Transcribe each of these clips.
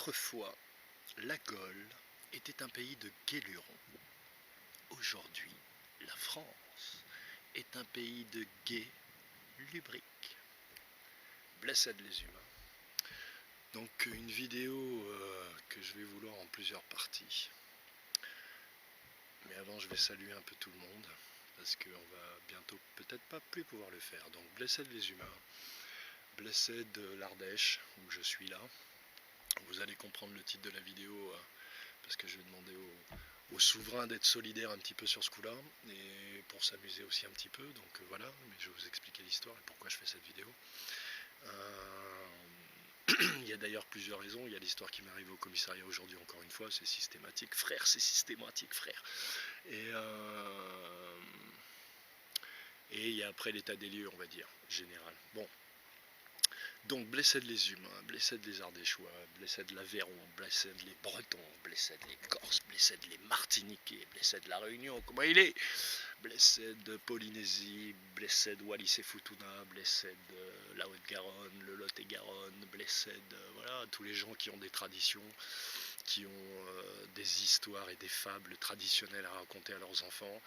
Autrefois, la Gaule était un pays de gué-lurons. Aujourd'hui, la France est un pays de gué-lubriques. Blessed les humains. Donc une vidéo que je vais vouloir en plusieurs parties. Mais avant je vais saluer un peu tout le monde parce qu'on va bientôt peut-être pas plus pouvoir le faire. Donc blessed les humains, blessed l'Ardèche où je suis là. Vous allez comprendre le titre de la vidéo parce que je vais demander aux souverains d'être solidaires un petit peu sur ce coup-là et pour s'amuser aussi un petit peu. Donc voilà, mais je vais vous expliquer l'histoire et pourquoi je fais cette vidéo. Il y a d'ailleurs plusieurs raisons. Il y a l'histoire qui m'est arrivée au commissariat aujourd'hui, encore une fois, c'est systématique. Frère, c'est systématique, frère. Et il y a après l'état des lieux, on va dire, général. Bon. Donc, blessed les humains, blessed les Ardéchois, blessed l'Aveyron, blessed les Bretons, blessed les Corses, blessed les Martiniquais, blessed la Réunion, comment il est? Blessed Polynésie, blessed Wallis et Futuna, blessed la Haute-Garonne, le Lot-et-Garonne, blessed, voilà, tous les gens qui ont des traditions, qui ont des histoires et des fables traditionnelles à raconter à leurs enfants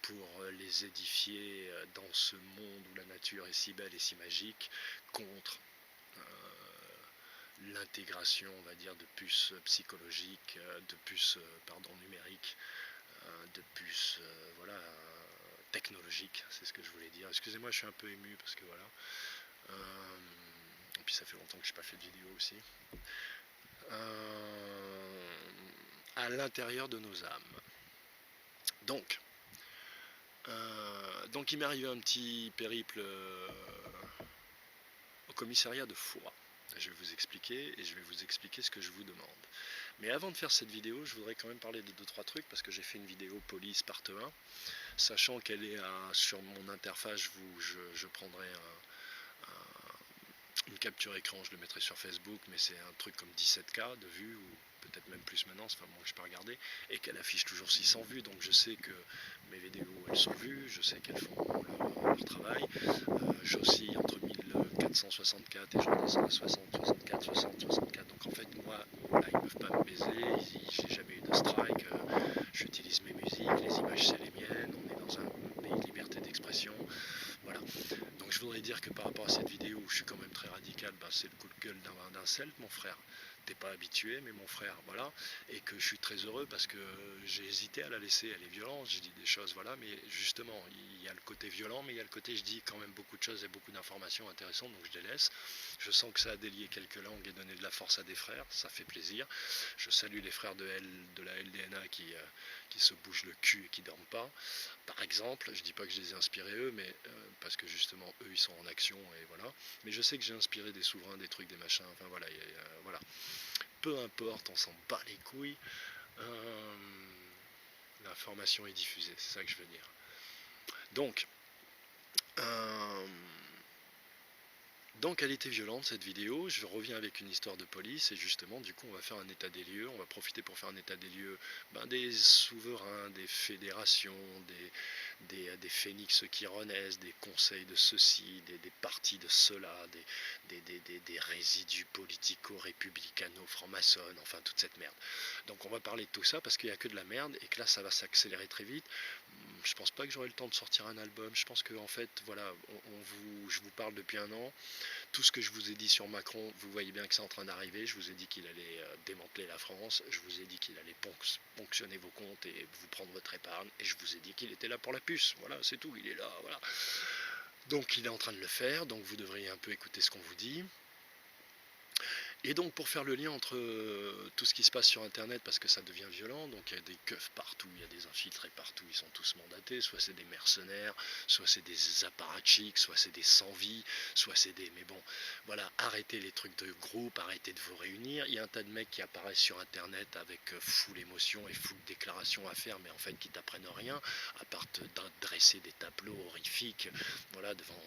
pour les édifier dans ce monde où la nature est si belle et si magique contre l'intégration, on va dire, de puces psychologiques, de puces numériques, de puces voilà, technologiques, c'est ce que je voulais dire. Excusez-moi, je suis un peu ému parce que voilà. Et puis ça fait longtemps que je n'ai pas fait de vidéo aussi. À l'intérieur de nos âmes. Donc il m'est arrivé un petit périple au commissariat de Foix. Je vais vous expliquer et je vais vous expliquer ce que je vous demande. Mais avant de faire cette vidéo, je voudrais quand même parler de 2-3 trucs parce que j'ai fait une vidéo police part 1. Sachant qu'elle est sur mon interface, je prendrai une capture écran, je le mettrai sur Facebook, mais c'est un truc comme 17K de vues, ou peut-être même plus maintenant, c'est enfin moi que je peux regarder, et qu'elle affiche toujours 600 vues, donc je sais que mes vidéos elles sont vues, je sais qu'elles font leur travail, j'oscille entre 1464 et je descends à 60, 64, 60, 64, donc en fait moi, voilà, ils ne peuvent pas me baiser, j'ai jamais eu de strike, j'utilise mes musiques, les images c'est les miennes, on est dans un pays de liberté d'expression, voilà. Donc je voudrais dire que par rapport à cette vidéo où je suis quand même très radical, c'est le coup de gueule d'un celte, mon frère. T'es pas habitué, mais mon frère, voilà. Et que je suis très heureux parce que j'ai hésité à la laisser, elle est violente, j'ai dit des choses, voilà. Mais justement, il y a le côté violent, mais il y a le côté, je dis quand même beaucoup de choses et beaucoup d'informations intéressantes, donc je les laisse. Je sens que ça a délié quelques langues et donné de la force à des frères, ça fait plaisir. Je salue les frères de la LDNA qui se bougent le cul et qui dorment pas. Par exemple, je dis pas que je les ai inspirés eux, mais parce que justement eux ils sont en action et voilà. Mais je sais que j'ai inspiré des souverains, des trucs, des machins, enfin voilà, voilà. Peu importe, on s'en bat les couilles. L'information est diffusée, c'est ça que je veux dire. Donc, elle était violente cette vidéo, je reviens avec une histoire de police et justement du coup on va faire un état des lieux, on va profiter pour faire un état des lieux des souverains, des fédérations, des phénix qui renaissent, des conseils de ceci, des partis de cela, des résidus politico-républicano-franc-maçonnes, enfin toute cette merde. Donc on va parler de tout ça parce qu'il n'y a que de la merde et que là ça va s'accélérer très vite. Je pense pas que j'aurai le temps de sortir un album, je pense que en fait voilà, je vous parle depuis un an. Tout ce que je vous ai dit sur Macron, vous voyez bien que c'est en train d'arriver. Je vous ai dit qu'il allait démanteler la France. Je vous ai dit qu'il allait ponctionner vos comptes et vous prendre votre épargne. Et je vous ai dit qu'il était là pour la puce. Voilà, c'est tout. Il est là. Voilà. Donc il est en train de le faire. Donc vous devriez un peu écouter ce qu'on vous dit. Et donc pour faire le lien entre tout ce qui se passe sur internet, parce que ça devient violent, donc il y a des keufs partout, il y a des infiltrés partout, ils sont tous mandatés, soit c'est des mercenaires, soit c'est des apparatchiks, soit c'est des sans-vie, soit c'est des... Mais bon, voilà, arrêtez les trucs de groupe, arrêtez de vous réunir. Il y a un tas de mecs qui apparaissent sur internet avec full émotion et full déclaration à faire, mais en fait qui t'apprennent rien, à part dresser des tableaux horrifiques, voilà, devant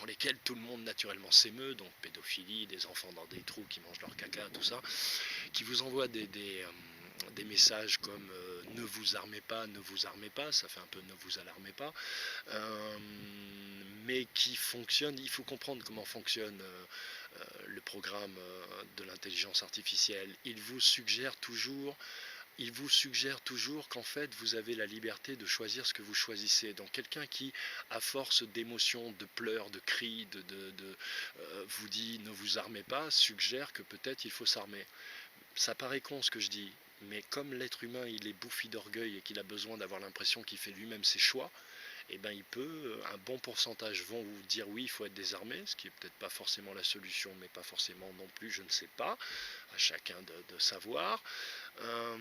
lesquels tout le monde naturellement s'émeut, donc pédophilie, des enfants dans des trous qui mangent leur caca, tout ça, qui vous envoient des messages comme ne vous armez pas, ça fait un peu ne vous alarmez pas, mais qui fonctionnent. Il faut comprendre comment fonctionne le programmes de l'intelligence artificielle, il vous suggère toujours qu'en fait vous avez la liberté de choisir ce que vous choisissez. Donc quelqu'un qui, à force d'émotions, de pleurs, de cris, vous dit ne vous armez pas, suggère que peut-être il faut s'armer. Ça paraît con ce que je dis, mais comme l'être humain il est bouffi d'orgueil et qu'il a besoin d'avoir l'impression qu'il fait lui-même ses choix, eh ben un bon pourcentage vont vous dire oui, il faut être désarmé, ce qui est peut-être pas forcément la solution, mais pas forcément non plus, je ne sais pas, à chacun de savoir. Euh,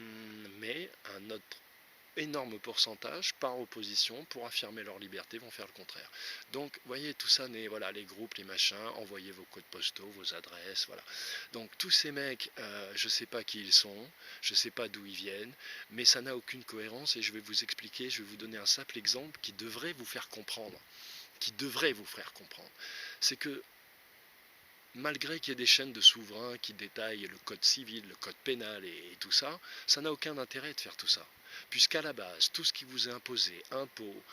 mais un autre énorme pourcentage, par opposition, pour affirmer leur liberté, vont faire le contraire. Donc, vous voyez, tout ça, voilà, les groupes, les machins, envoyez vos codes postaux, vos adresses, voilà. Donc, tous ces mecs, je ne sais pas qui ils sont, je ne sais pas d'où ils viennent, mais ça n'a aucune cohérence et je vais vous expliquer, je vais vous donner un simple exemple qui devrait vous faire comprendre. C'est que malgré qu'il y ait des chaînes de souverains qui détaillent le code civil, le code pénal et tout ça, ça n'a aucun intérêt de faire tout ça. Puisqu'à la base, tout ce qui vous est imposé, impôts,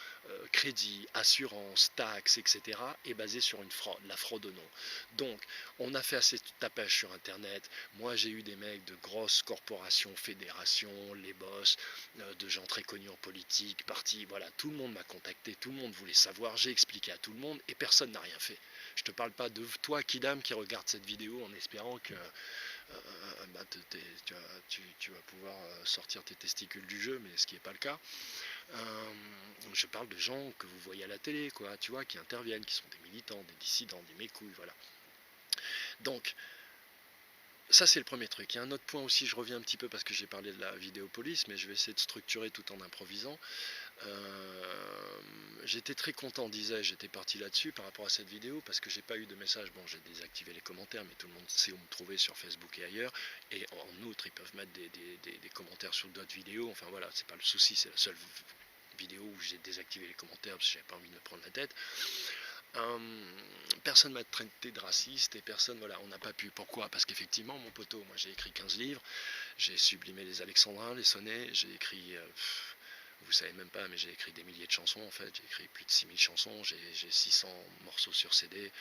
crédit, assurance, taxes, etc., est basé sur une fraude, la fraude au nom. Donc, on a fait assez de tapage sur Internet. Moi, j'ai eu des mecs de grosses corporations, fédérations, les boss, de gens très connus en politique, partis, voilà, tout le monde m'a contacté, tout le monde voulait savoir, j'ai expliqué à tout le monde et personne n'a rien fait. Je te parle pas de toi, Kidam, qui regarde cette vidéo en espérant que bah, tu vas pouvoir sortir tes testicules du jeu, mais ce qui n'est pas le cas. Je parle de gens que vous voyez à la télé, quoi, tu vois, qui interviennent, qui sont des militants, des dissidents, des mécouilles, voilà. Donc, ça c'est le premier truc. Il y a un autre point aussi, je reviens un petit peu parce que j'ai parlé de la vidéo police, mais je vais essayer de structurer tout en improvisant. J'étais très content, j'étais parti là-dessus par rapport à cette vidéo parce que j'ai pas eu de message. Bon, j'ai désactivé les commentaires, mais tout le monde sait où me trouver sur Facebook et ailleurs. Et en outre, ils peuvent mettre des commentaires sur d'autres vidéos. Enfin voilà, c'est pas le souci, c'est la seule vidéo où j'ai désactivé les commentaires parce que j'avais pas envie de me prendre la tête. Personne m'a traité de raciste et personne, voilà, on n'a pas pu. Pourquoi? Parce qu'effectivement, mon poteau, moi j'ai écrit 15 livres, j'ai sublimé les alexandrins, les sonnets, j'ai écrit, vous savez même pas, mais j'ai écrit des milliers de chansons en fait, j'ai écrit plus de 6000 chansons, j'ai 600 morceaux sur CD.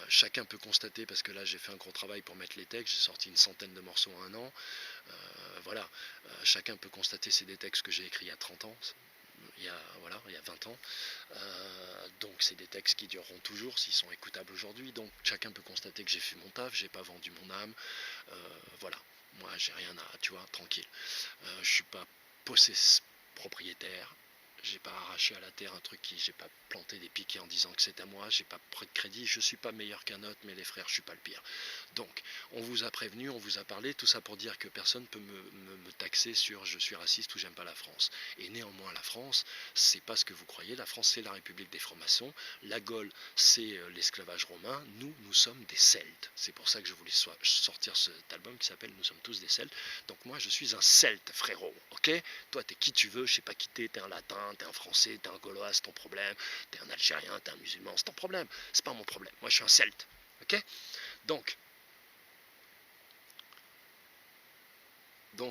Chacun peut constater, parce que là j'ai fait un gros travail pour mettre les textes, j'ai sorti une centaine de morceaux en un an. Voilà, chacun peut constater, c'est des textes que j'ai écrits il y a 30 ans. Il y a 20 ans. Donc c'est des textes qui dureront toujours s'ils sont écoutables aujourd'hui. Donc chacun peut constater que j'ai fait mon taf, j'ai pas vendu mon âme. Voilà, moi j'ai rien à, tu vois, tranquille. Je suis pas propriétaire. J'ai pas arraché à la terre un truc j'ai pas planté des piquets en disant que c'est à moi, j'ai pas pris de crédit, je suis pas meilleur qu'un autre, mais les frères, je suis pas le pire. Donc, on vous a prévenu, on vous a parlé, tout ça pour dire que personne peut me taxer sur je suis raciste ou j'aime pas la France. Et néanmoins, la France, c'est pas ce que vous croyez, la France c'est la République des francs-maçons, la Gaule c'est l'esclavage romain, nous sommes des Celtes. C'est pour ça que je voulais sortir cet album qui s'appelle Nous sommes tous des Celtes. Donc moi je suis un Celte, frérot, ok? Toi t'es qui tu veux, je sais pas qui t'es un latin, t'es un français, t'es un gaulois, c'est ton problème, t'es un algérien, t'es un musulman, c'est ton problème, c'est pas mon problème, moi je suis un celte, ok? Donc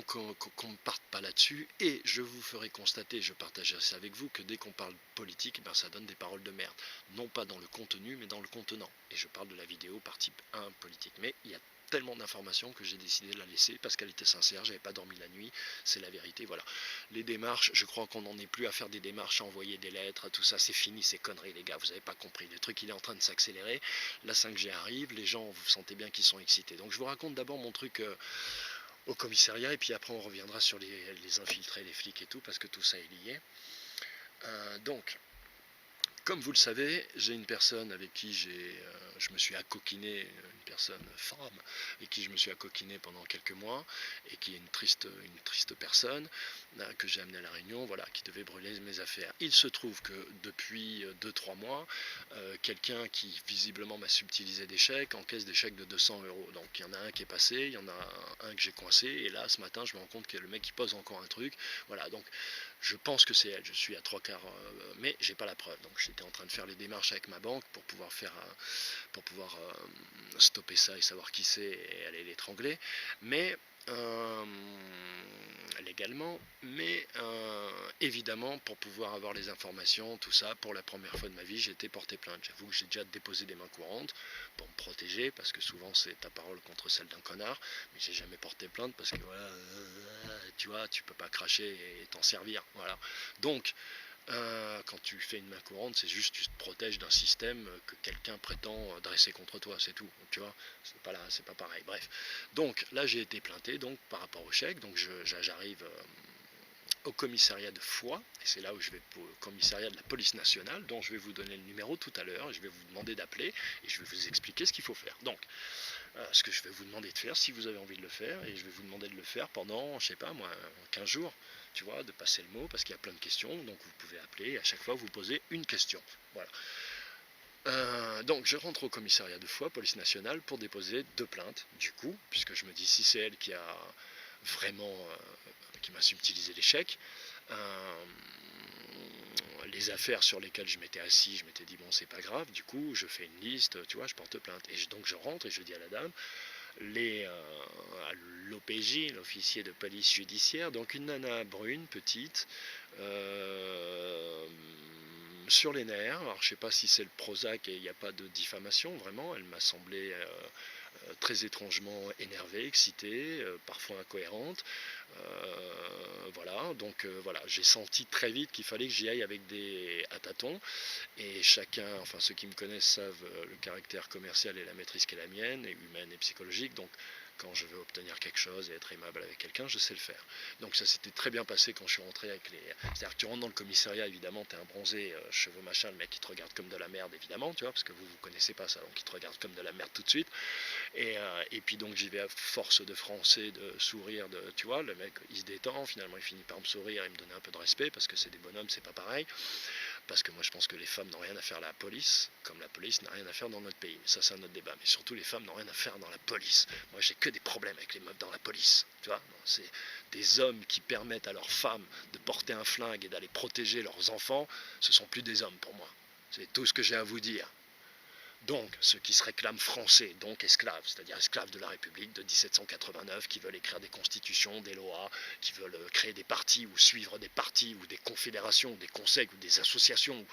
qu'on ne parte pas là-dessus, et je vous ferai constater, je partagerai ça avec vous, que dès qu'on parle politique, ben ça donne des paroles de merde, non pas dans le contenu, mais dans le contenant, et je parle de la vidéo partie 1 politique, mais il y a tellement d'informations que j'ai décidé de la laisser parce qu'elle était sincère, j'avais pas dormi la nuit, c'est la vérité, voilà. Les démarches, je crois qu'on n'en est plus à faire des démarches, à envoyer des lettres, tout ça, c'est fini, ces conneries les gars, vous avez pas compris, le truc il est en train de s'accélérer, la 5G arrive, les gens, vous sentez bien qu'ils sont excités. Donc je vous raconte d'abord mon truc au commissariat et puis après on reviendra sur les infiltrés, les flics et tout, parce que tout ça est lié. Donc, comme vous le savez, j'ai une personne avec qui je me suis accoquiné, une personne femme, avec qui je me suis accoquiné pendant quelques mois, et qui est une triste personne, que j'ai amenée à La Réunion, voilà, qui devait brûler mes affaires. Il se trouve que depuis 2-3 mois, quelqu'un qui visiblement m'a subtilisé des chèques, encaisse des chèques de 200 €. Donc il y en a un qui est passé, il y en a un que j'ai coincé, et là ce matin je me rends compte que le mec il pose encore un truc. Voilà, donc je pense que c'est elle, je suis à 3/4, mais j'ai pas la preuve. Donc j'étais en train de faire les démarches avec ma banque pour pouvoir stopper ça et savoir qui c'est et aller l'étrangler. Mais légalement, mais évidemment pour pouvoir avoir les informations, tout ça, pour la première fois de ma vie, j'ai été porté plainte. J'avoue que j'ai déjà déposé des mains courantes pour me protéger, parce que souvent c'est ta parole contre celle d'un connard, mais j'ai jamais porté plainte parce que voilà, tu vois, tu peux pas cracher et t'en servir, voilà. Donc quand tu fais une main courante, c'est juste tu te protèges d'un système que quelqu'un prétend dresser contre toi, c'est tout. Tu vois, c'est pas pareil. Bref. Donc là j'ai été plainté donc par rapport au chèque. Donc j'arrive au commissariat de Foix, et c'est là où je vais au commissariat de la police nationale, dont je vais vous donner le numéro tout à l'heure, et je vais vous demander d'appeler, et je vais vous expliquer ce qu'il faut faire. Donc, ce que je vais vous demander de faire, si vous avez envie de le faire, et je vais vous demander de le faire pendant, je sais pas moi, 15 jours, tu vois, de passer le mot, parce qu'il y a plein de questions, donc vous pouvez appeler, et à chaque fois vous posez une question. Voilà. Donc je rentre au commissariat de Foix, police nationale, pour déposer 2 plaintes, du coup, puisque je me dis si c'est elle qui a vraiment qui m'a subtilisé les chèques. Les affaires sur lesquelles je m'étais assis, je m'étais dit bon c'est pas grave, du coup je fais une liste, tu vois, je porte plainte. Et donc je rentre et je dis à la dame, à l'OPJ, l'officier de police judiciaire, donc une nana brune, petite, sur les nerfs. Alors je sais pas si c'est le Prozac et il n'y a pas de diffamation, vraiment, elle m'a semblé très étrangement énervée, excitée, parfois incohérente. Voilà, donc voilà, j'ai senti très vite qu'il fallait que j'y aille avec des à tâtons. Et chacun, enfin ceux qui me connaissent savent le caractère commercial et la maîtrise qu'est la mienne, et humaine et psychologique. Donc quand je veux obtenir quelque chose et être aimable avec quelqu'un, je sais le faire. Donc ça s'était très bien passé quand je suis rentré avec les... C'est-à-dire que tu rentres dans le commissariat, évidemment, t'es un bronzé, cheveux machin, le mec il te regarde comme de la merde, évidemment, tu vois, parce que vous connaissez pas ça, donc il te regarde comme de la merde tout de suite. Et puis donc j'y vais à force de français, de sourire, de, tu vois, le mec il se détend, finalement il finit par me sourire et me donner un peu de respect, parce que c'est des bonhommes, c'est pas pareil. Parce que moi je pense que les femmes n'ont rien à faire à la police, comme la police n'a rien à faire dans notre pays. Mais ça c'est un autre débat. Mais surtout les femmes n'ont rien à faire dans la police. Moi j'ai que des problèmes avec les meufs dans la police. Tu vois, c'est des hommes qui permettent à leurs femmes de porter un flingue et d'aller protéger leurs enfants. Ce sont plus des hommes pour moi. C'est tout ce que j'ai à vous dire. Donc, ceux qui se réclament français, donc esclaves, c'est-à-dire esclaves de la République de 1789, qui veulent écrire des constitutions, des lois, qui veulent créer des partis ou suivre des partis ou des confédérations, ou des conseils ou des associations.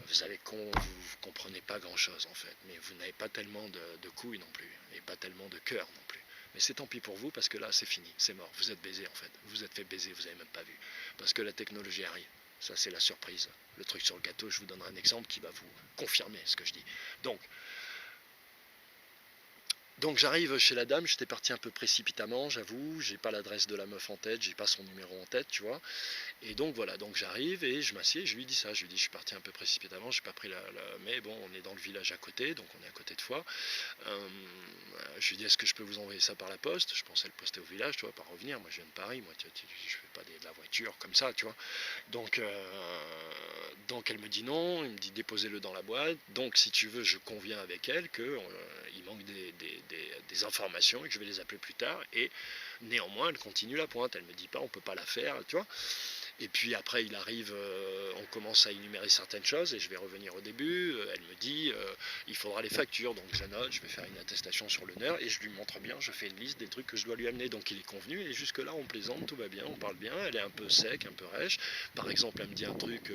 Vous savez vous ne comprenez pas grand-chose en fait, mais vous n'avez pas tellement de couilles non plus, et pas tellement de cœur non plus. Mais c'est tant pis pour vous, parce que là c'est fini, c'est mort, vous êtes baisé en fait, vous êtes fait baiser, vous n'avez même pas vu, parce que la technologie arrive. Ça, c'est la surprise. Le truc sur le gâteau, je vous donnerai un exemple qui va vous confirmer ce que je dis. Donc j'arrive chez la dame, j'étais parti un peu précipitamment, j'avoue, j'ai pas l'adresse de la meuf en tête, j'ai pas son numéro en tête, tu vois. Et donc voilà, donc j'arrive et je m'assieds, je lui dis ça, je lui dis je suis parti un peu précipitamment, j'ai pas pris mais bon, on est dans le village à côté, donc on est à côté de Foix. Je lui dis est-ce que je peux vous envoyer ça par la poste? Je pensais le poster au village, tu vois, pas revenir, moi je viens de Paris, moi je fais pas de la voiture comme ça, tu vois. Donc elle me dit non, il me dit déposez-le dans la boîte, donc si tu veux je conviens avec elle qu'il manque des informations et que je vais les appeler plus tard, et néanmoins elle continue la pointe, elle me dit pas on peut pas la faire, tu vois. Et puis après, il arrive, on commence à énumérer certaines choses, et je vais revenir au début. Elle me dit, il faudra les factures, donc je note, je vais faire une attestation sur l'honneur, et je lui montre bien, je fais une liste des trucs que je dois lui amener. Donc il est convenu, et jusque-là, on plaisante, tout va bien, on parle bien. Elle est un peu sec, un peu rêche. Par exemple, elle me dit un truc,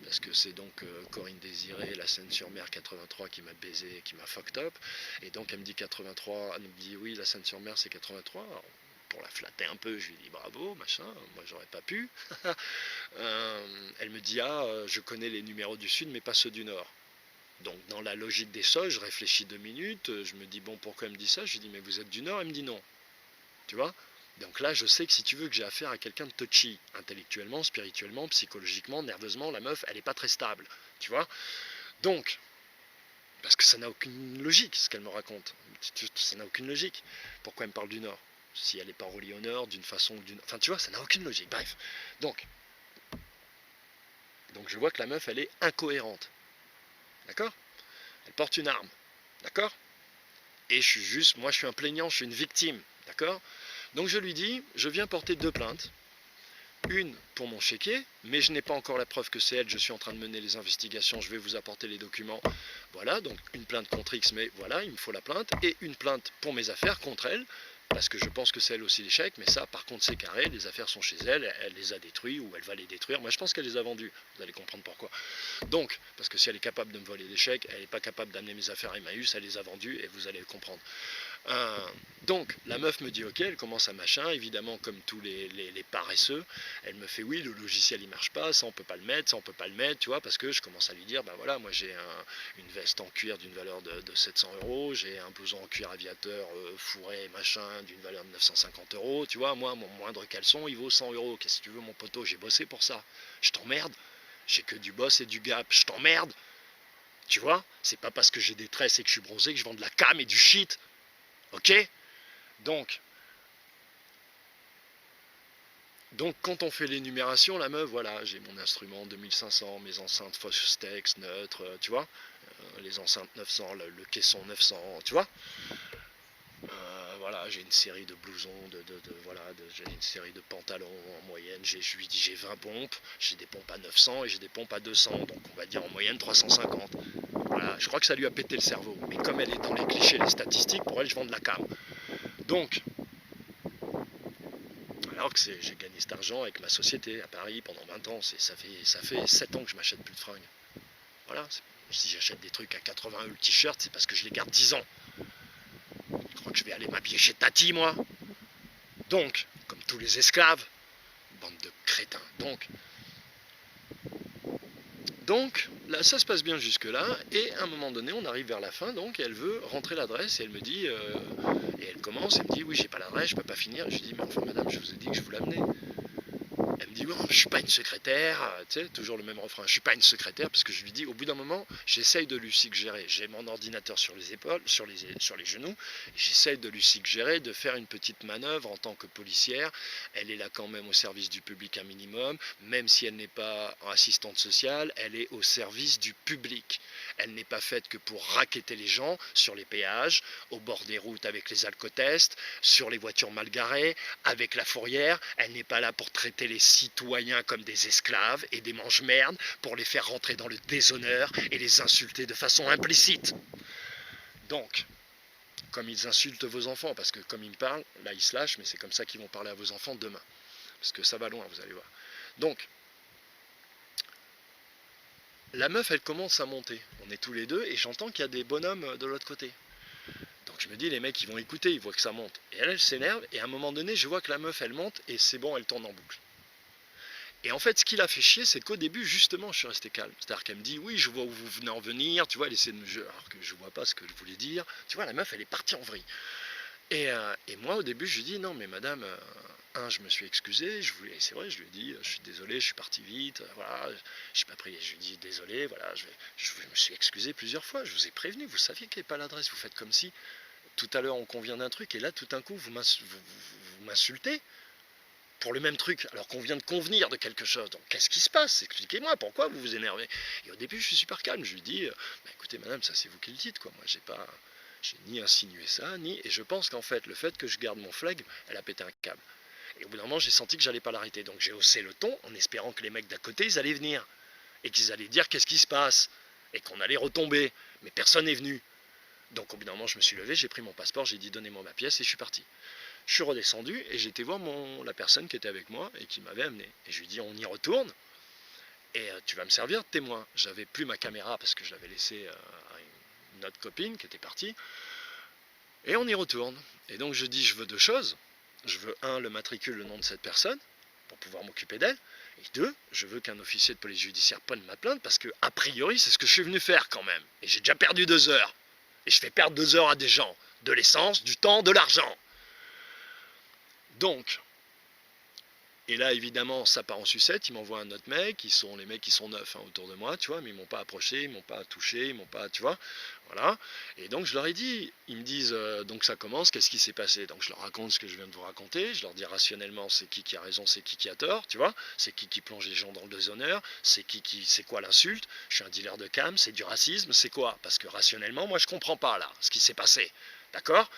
parce que c'est donc Corinne Désiré, la Seine-sur-Mer 83, qui m'a baisé, qui m'a fucked up. Et donc elle me dit 83, elle me dit oui, la Seine-sur-Mer c'est 83. Alors, pour la flatter un peu, je lui dis bravo, machin, moi j'aurais pas pu. Elle me dit je connais les numéros du sud mais pas ceux du nord. Donc dans la logique des choses, je réfléchis 2 minutes, je me dis bon pourquoi elle me dit ça, je lui dis mais vous êtes du nord, elle me dit non. Tu vois. Donc là je sais que si tu veux que j'ai affaire à quelqu'un de touchy, intellectuellement, spirituellement, psychologiquement, nerveusement, la meuf elle est pas très stable. Tu vois. Donc, parce que ça n'a aucune logique ce qu'elle me raconte. Ça n'a aucune logique. Pourquoi elle me parle du nord? Si elle n'est pas reliée au nord d'une façon ou d'une... Enfin tu vois, ça n'a aucune logique. Bref. Donc je vois que la meuf, elle est incohérente. D'accord? Elle porte une arme. D'accord? Et moi je suis un plaignant, je suis une victime. D'accord? Donc je lui dis, je viens porter 2 plaintes. Une pour mon chéquier, mais je n'ai pas encore la preuve que c'est elle, je suis en train de mener les investigations, je vais vous apporter les documents. Voilà, donc une plainte contre X, mais voilà, il me faut la plainte. Et une plainte pour mes affaires contre elle, parce que je pense que c'est elle aussi l'échec, mais ça par contre c'est carré, les affaires sont chez elle, elle les a détruites ou elle va les détruire. Moi je pense qu'elle les a vendues, vous allez comprendre pourquoi. Donc, parce que si elle est capable de me voler des chèques, elle n'est pas capable d'amener mes affaires à Emmaüs, elle les a vendues et vous allez le comprendre. Donc la meuf me dit ok, elle commence à machin, évidemment comme tous les paresseux, elle me fait oui, le logiciel il marche pas, ça on peut pas le mettre, ça on peut pas le mettre, tu vois, parce que je commence à lui dire, ben voilà, moi j'ai une veste en cuir d'une valeur de 700 euros, j'ai un blouson en cuir aviateur fourré machin d'une valeur de 950 euros, tu vois, moi mon moindre caleçon il vaut 100 euros, qu'est-ce que tu veux mon poteau, j'ai bossé pour ça, je t'emmerde, j'ai que du boss et du gap, je t'emmerde, tu vois, c'est pas parce que j'ai des tresses et que je suis bronzé que je vends de la cam et du shit. Ok. Donc quand on fait l'énumération, la meuf, voilà, j'ai mon instrument 2500, mes enceintes Fostex, neutres, tu vois, les enceintes 900, le caisson 900, tu vois. Voilà, j'ai une série de blousons, j'ai une série de pantalons en moyenne, je lui dis j'ai 20 pompes, j'ai des pompes à 900 et j'ai des pompes à 200, donc on va dire en moyenne 350. Voilà, je crois que ça lui a pété le cerveau, mais comme elle est dans les clichés, les statistiques, pour elle je vends de la cam. Donc, alors que j'ai gagné cet argent avec ma société à Paris pendant 20 ans. Ça fait 7 ans que je m'achète plus de fringues. Voilà. Si j'achète des trucs à 80 € le t-shirt, c'est parce que je les garde 10 ans. Je crois que je vais aller m'habiller chez Tati, moi. Donc, comme tous les esclaves, bande de crétins. Donc là, ça se passe bien jusque-là. Et à un moment donné, on arrive vers la fin. Donc, et elle veut rentrer l'adresse et elle me dit... et elle commence, elle me dit, oui, j'ai pas l'adresse, je peux pas finir. Je lui dis, mais enfin, madame, je vous ai dit que je vous l'amenais. Elle me dit, bon, je suis pas une secrétaire, tu sais, toujours le même refrain, je suis pas une secrétaire, parce que je lui dis, au bout d'un moment, j'essaye de lui suggérer, j'ai mon ordinateur sur les épaules, sur les genoux, et j'essaye de lui suggérer de faire une petite manœuvre en tant que policière. Elle est là quand même au service du public un minimum, même si elle n'est pas assistante sociale, elle est au service du public. Elle n'est pas faite que pour racketter les gens sur les péages, au bord des routes avec les alcotests, sur les voitures mal garées, avec la fourrière. Elle n'est pas là pour traiter les citoyens comme des esclaves et des mange-merdes, pour les faire rentrer dans le déshonneur et les insulter de façon implicite. Donc, comme ils insultent vos enfants, parce que comme ils me parlent, là ils se lâchent, mais c'est comme ça qu'ils vont parler à vos enfants demain. Parce que ça va loin, vous allez voir. Donc, la meuf, elle commence à monter. On est tous les deux et j'entends qu'il y a des bonhommes de l'autre côté. Donc je me dis, les mecs, ils vont écouter, ils voient que ça monte. Et elle s'énerve, et à un moment donné, je vois que la meuf, elle monte, et c'est bon, elle tourne en boucle. Et en fait, ce qui l'a fait chier, c'est qu'au début, justement, je suis resté calme. C'est-à-dire qu'elle me dit, oui, je vois où vous venez en venir, tu vois, elle essaie de me... Alors que je vois pas ce que je voulais dire. Tu vois, la meuf, elle est partie en vrille. Et moi, au début, je lui dis, non, mais madame, je me suis excusé, c'est vrai, je lui ai dit, je suis désolé, je suis parti vite, voilà, j'ai pas pris, je lui ai dit, désolé, voilà, je me suis excusé plusieurs fois, je vous ai prévenu, vous saviez qu'il n'y avait pas l'adresse, vous faites comme si, tout à l'heure, on convient d'un truc, et là, tout d'un coup, vous m'insultez pour le même truc, alors qu'on vient de convenir de quelque chose. Donc, qu'est-ce qui se passe? Expliquez-moi, pourquoi vous vous énervez? Et au début, je suis super calme, je lui dis, bah, écoutez, madame, ça, c'est vous qui le dites, quoi, moi, j'ai ni insinué ça, et je pense qu'en fait, le fait que je garde mon flegme, elle a pété un câble. Et au bout d'un moment, j'ai senti que j'allais pas l'arrêter. Donc j'ai haussé le ton en espérant que les mecs d'à côté, ils allaient venir. Et qu'ils allaient dire qu'est-ce qui se passe. Et qu'on allait retomber. Mais personne n'est venu. Donc au bout d'un moment, je me suis levé, j'ai pris mon passeport, j'ai dit donnez-moi ma pièce et je suis parti. Je suis redescendu et j'ai été voir la personne qui était avec moi et qui m'avait amené. Et je lui ai dit on y retourne et tu vas me servir de témoin. J'avais plus ma caméra parce que je l'avais laissée à une autre copine qui était partie. Et on y retourne. Et donc je dis je veux deux choses. Je veux le matricule, le nom de cette personne, pour pouvoir m'occuper d'elle. Et deux, je veux qu'un officier de police judiciaire prenne ma plainte, parce que, a priori, c'est ce que je suis venu faire quand même. Et j'ai déjà perdu 2 heures. Et je fais perdre 2 heures à des gens. De l'essence, du temps, de l'argent. Donc, et là, évidemment, ça part en sucette. Ils m'envoient un autre mec. Les mecs qui sont neufs autour de moi, tu vois, mais ils m'ont pas approché, ils m'ont pas touché, ils m'ont pas, tu vois. Voilà. Et donc, je leur ai dit, ils me disent, donc ça commence, qu'est-ce qui s'est passé? Donc, je leur raconte ce que je viens de vous raconter. Je leur dis rationnellement, c'est qui a raison, c'est qui a tort, tu vois. C'est qui plonge les gens dans le déshonneur. C'est c'est quoi l'insulte? Je suis un dealer de cam, c'est du racisme, c'est quoi? Parce que rationnellement, moi, je comprends pas, là, ce qui s'est passé. D'accord?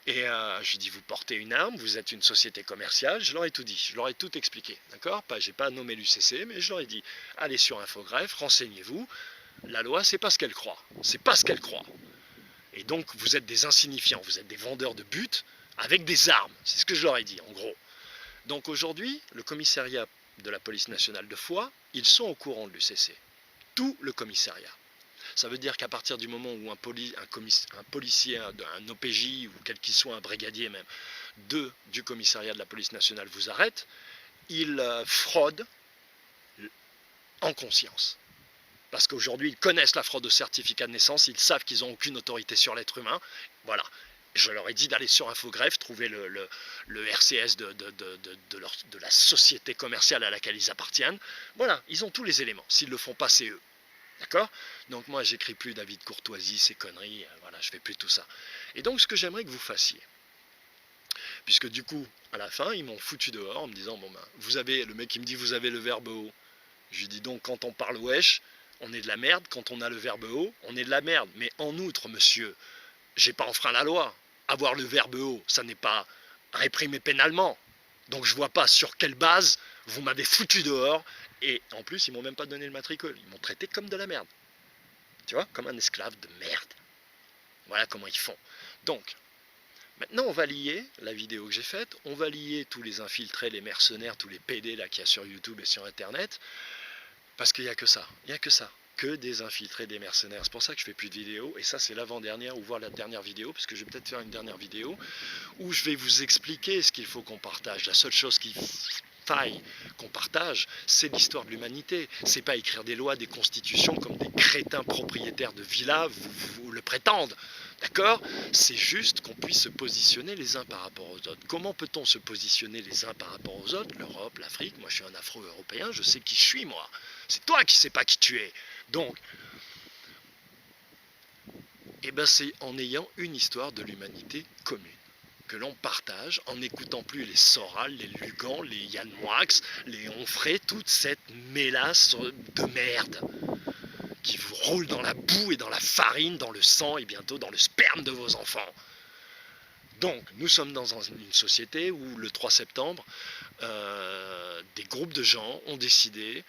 Et je lui dis, vous portez une arme, vous êtes une société commerciale, je leur ai tout dit, je leur ai tout expliqué, d'accord? J'ai pas nommé l'UCC, mais je leur ai dit, allez sur Infogreffe, renseignez-vous, la loi, c'est pas ce qu'elle croit, c'est pas ce qu'elle croit. Et donc, vous êtes des insignifiants, vous êtes des vendeurs de buts, avec des armes. C'est ce que je leur ai dit, en gros. Donc aujourd'hui, le commissariat de la police nationale de Foix, ils sont au courant de l'UCC. Tout le commissariat. Ça veut dire qu'à partir du moment où un policier, un OPJ, ou quel qu'il soit, un brigadier même, du commissariat de la police nationale vous arrête, il fraude en conscience. Parce qu'aujourd'hui, ils connaissent la fraude au certificat de naissance, ils savent qu'ils n'ont aucune autorité sur l'être humain. Voilà. Je leur ai dit d'aller sur Infogreffe, trouver le RCS de la société commerciale à laquelle ils appartiennent. Voilà, ils ont tous les éléments. S'ils ne le font pas, c'est eux. D'accord? Donc moi, j'écris plus David Courtoisie, ces conneries, voilà, je fais plus tout ça. Et donc, ce que j'aimerais que vous fassiez, puisque du coup, à la fin, ils m'ont foutu dehors en me disant, bon ben, le mec il me dit, vous avez le verbe haut. Je lui dis donc, quand on parle wesh, on est de la merde, quand on a le verbe haut, on est de la merde. Mais en outre, monsieur, j'ai pas enfreint la loi. Avoir le verbe haut, ça n'est pas réprimé pénalement. Donc je vois pas sur quelle base vous m'avez foutu dehors. Et en plus, ils m'ont même pas donné le matricule. Ils m'ont traité comme de la merde. Tu vois, comme un esclave de merde. Voilà comment ils font. Donc, maintenant, on va lier la vidéo que j'ai faite, on va lier tous les infiltrés, les mercenaires, tous les PD là qu'il y a sur YouTube et sur Internet, parce qu'il n'y a que ça, que des infiltrés, des mercenaires. C'est pour ça que je fais plus de vidéos, et ça c'est l'avant-dernière, ou voire la dernière vidéo, parce que je vais peut-être faire une dernière vidéo, où je vais vous expliquer ce qu'il faut qu'on partage. La seule chose qui faille qu'on partage, c'est l'histoire de l'humanité. C'est pas écrire des lois, des constitutions comme des crétins propriétaires de villas vous le prétendent. D'accord? C'est juste qu'on puisse se positionner les uns par rapport aux autres. Comment peut-on se positionner les uns par rapport aux autres? L'Europe, l'Afrique, moi je suis un afro-européen, je sais qui je suis moi. C'est toi qui sais pas qui tu es. Donc, eh ben c'est en ayant une histoire de l'humanité commune que l'on partage, en n'écoutant plus les Soral, les Lugan, les Yann Moix, les Onfray, toute cette mélasse de merde qui vous roule dans la boue et dans la farine, dans le sang et bientôt dans le sperme de vos enfants. Donc, nous sommes dans une société où le 3 septembre, des groupes de gens ont décidé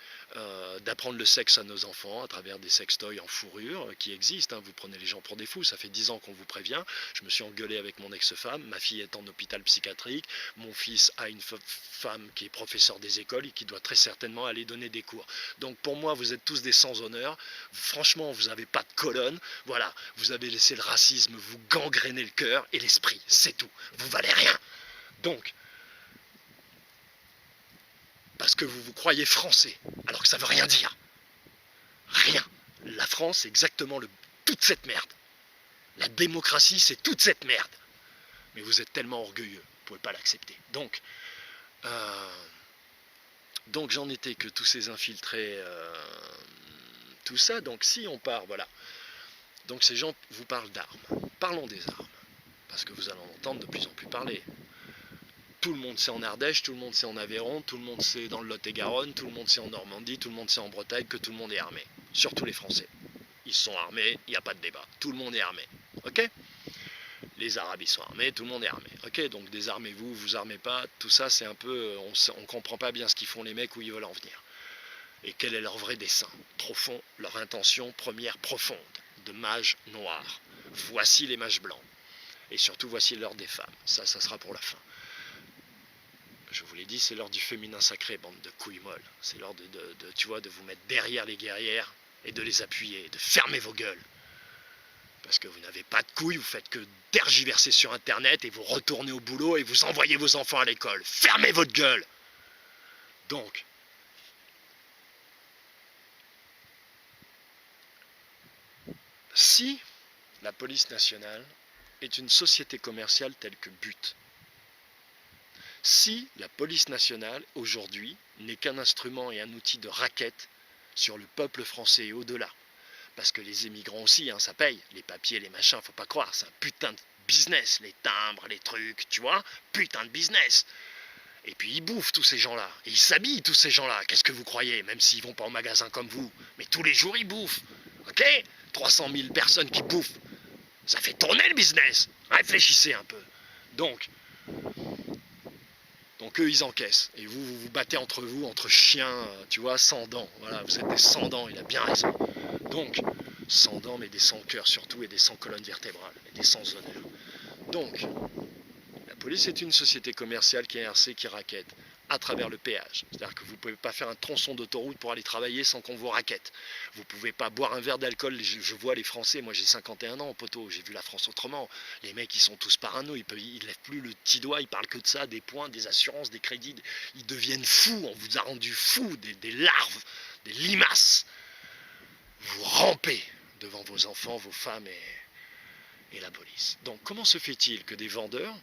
d'apprendre le sexe à nos enfants à travers des sextoys en fourrure qui existent. Hein. Vous prenez les gens pour des fous, ça fait 10 ans qu'on vous prévient. Je me suis engueulé avec mon ex-femme, ma fille est en hôpital psychiatrique, mon fils a une femme qui est professeur des écoles et qui doit très certainement aller donner des cours. Donc pour moi, vous êtes tous des sans-honneur. Franchement, vous n'avez pas de colonne. Voilà, vous avez laissé le racisme vous gangréner le cœur et l'esprit. C'est tout. Vous valez rien. Donc, parce que vous vous croyez français, alors que ça veut rien dire. Rien. La France, c'est exactement toute cette merde. La démocratie, c'est toute cette merde. Mais vous êtes tellement orgueilleux, vous ne pouvez pas l'accepter. Donc j'en étais que tous ces infiltrés, tout ça. Donc si on part, voilà. Donc ces gens vous parlent d'armes. Parlons des armes. Parce que vous allez en entendre de plus en plus parler. Tout le monde sait en Ardèche, tout le monde sait en Aveyron, tout le monde sait dans le Lot-et-Garonne, tout le monde sait en Normandie, tout le monde sait en Bretagne que tout le monde est armé. Surtout les Français. Ils sont armés, il n'y a pas de débat. Tout le monde est armé. Ok? Les Arabes, ils sont armés, tout le monde est armé. Ok? Donc désarmez-vous, vous armez pas, tout ça c'est un peu... On ne comprend pas bien ce qu'ils font les mecs, où ils veulent en venir. Et quel est leur vrai dessein profond, leur intention première profonde, de mages noirs. Voici les mages blancs. Et surtout, voici l'heure des femmes. Ça sera pour la fin. Je vous l'ai dit, c'est l'heure du féminin sacré, bande de couilles molles. C'est l'heure tu vois, de vous mettre derrière les guerrières et de les appuyer, de fermer vos gueules. Parce que vous n'avez pas de couilles, vous faites que tergiverser sur Internet et vous retournez au boulot et vous envoyez vos enfants à l'école. Fermez votre gueule! Donc, si la police nationale est une société commerciale telle que But, si la police nationale, aujourd'hui, n'est qu'un instrument et un outil de raquette sur le peuple français et au-delà, parce que les émigrants aussi, hein, ça paye, les papiers, les machins, faut pas croire, c'est un putain de business, les timbres, les trucs, tu vois, putain de business. Et puis ils bouffent tous ces gens-là, et ils s'habillent tous ces gens-là, qu'est-ce que vous croyez, même s'ils vont pas au magasin comme vous, mais tous les jours ils bouffent, ok? 300 000 personnes qui bouffent, ça fait tourner le business, réfléchissez un peu. Donc eux ils encaissent, et vous vous battez entre vous, entre chiens, tu vois, sans dents, voilà, vous êtes des sans dents, il a bien raison. Donc, sans dents mais des sans cœurs surtout, et des sans colonnes vertébrales, et des sans honneur. Donc, la police est une société commerciale qui est RC, qui raquette à travers le péage. C'est-à-dire que vous ne pouvez pas faire un tronçon d'autoroute pour aller travailler sans qu'on vous raquette. Vous ne pouvez pas boire un verre d'alcool. Je vois les Français, moi j'ai 51 ans, poteau, j'ai vu la France autrement. Les mecs, ils sont tous parano, ils ne lèvent plus le petit doigt, ils parlent que de ça, des points, des assurances, des crédits. Ils deviennent fous, on vous a rendu fous, des larves, des limaces. Vous rampez devant vos enfants, vos femmes et la police. Donc comment se fait-il que des vendeurs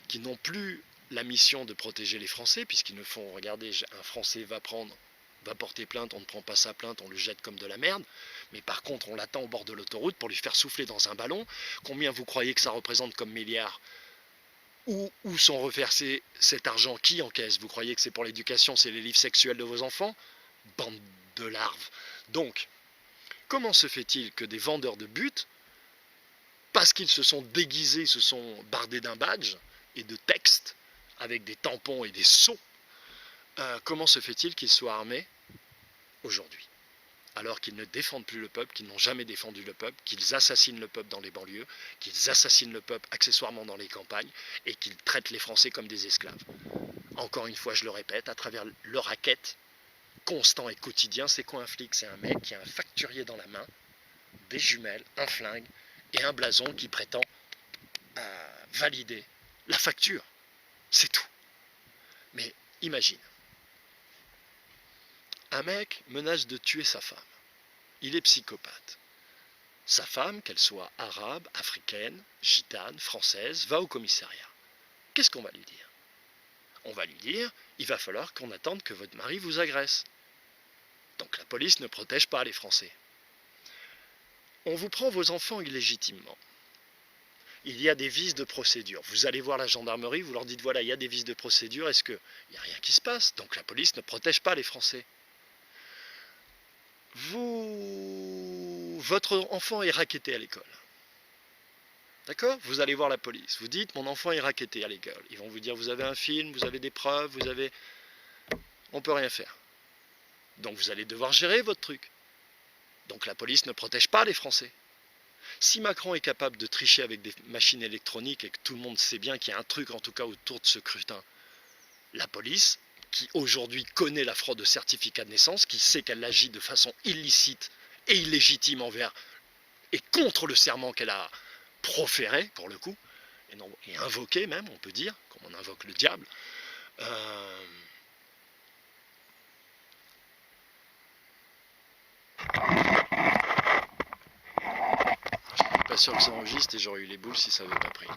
qui n'ont plus la mission de protéger les Français, puisqu'ils ne font, regardez, un Français va porter plainte, on ne prend pas sa plainte, on le jette comme de la merde, mais par contre on l'attend au bord de l'autoroute pour lui faire souffler dans un ballon. Combien vous croyez que ça représente comme milliards? Où sont reversés cet argent? Qui encaisse? Vous croyez que c'est pour l'éducation, c'est les livres sexuels de vos enfants? Bande de larves. Donc, comment se fait-il que des vendeurs de but, parce qu'ils se sont déguisés, se sont bardés d'un badge et de texte, avec des tampons et des sceaux, comment se fait-il qu'ils soient armés aujourd'hui? Alors qu'ils ne défendent plus le peuple, qu'ils n'ont jamais défendu le peuple, qu'ils assassinent le peuple dans les banlieues, qu'ils assassinent le peuple accessoirement dans les campagnes, et qu'ils traitent les Français comme des esclaves. Encore une fois, je le répète, à travers le racket constant et quotidien, c'est quoi un flic? C'est un mec qui a un facturier dans la main, des jumelles, un flingue et un blason qui prétend valider la facture. C'est tout. Mais imagine, un mec menace de tuer sa femme. Il est psychopathe. Sa femme, qu'elle soit arabe, africaine, gitane, française, va au commissariat. Qu'est-ce qu'on va lui dire? On va lui dire, il va falloir qu'on attende que votre mari vous agresse. Donc la police ne protège pas les Français. On vous prend vos enfants illégitimement. Il y a des vices de procédure. Vous allez voir la gendarmerie, vous leur dites voilà, il y a des vices de procédure, est-ce qu'il n'y a rien qui se passe? Donc la police ne protège pas les Français. Votre enfant est racketté à l'école. D'accord? Vous allez voir la police. Vous dites mon enfant est racketté à l'école. Ils vont vous dire vous avez un film, vous avez des preuves, on ne peut rien faire. Donc vous allez devoir gérer votre truc. Donc la police ne protège pas les Français. Si Macron est capable de tricher avec des machines électroniques et que tout le monde sait bien qu'il y a un truc en tout cas autour de ce scrutin, la police, qui aujourd'hui connaît la fraude de certificat de naissance, qui sait qu'elle agit de façon illicite et illégitime envers et contre le serment qu'elle a proféré, pour le coup, et invoqué même, on peut dire, comme on invoque le diable, pas sûr que ça enregistre et j'aurais eu les boules si ça n'avait pas pris.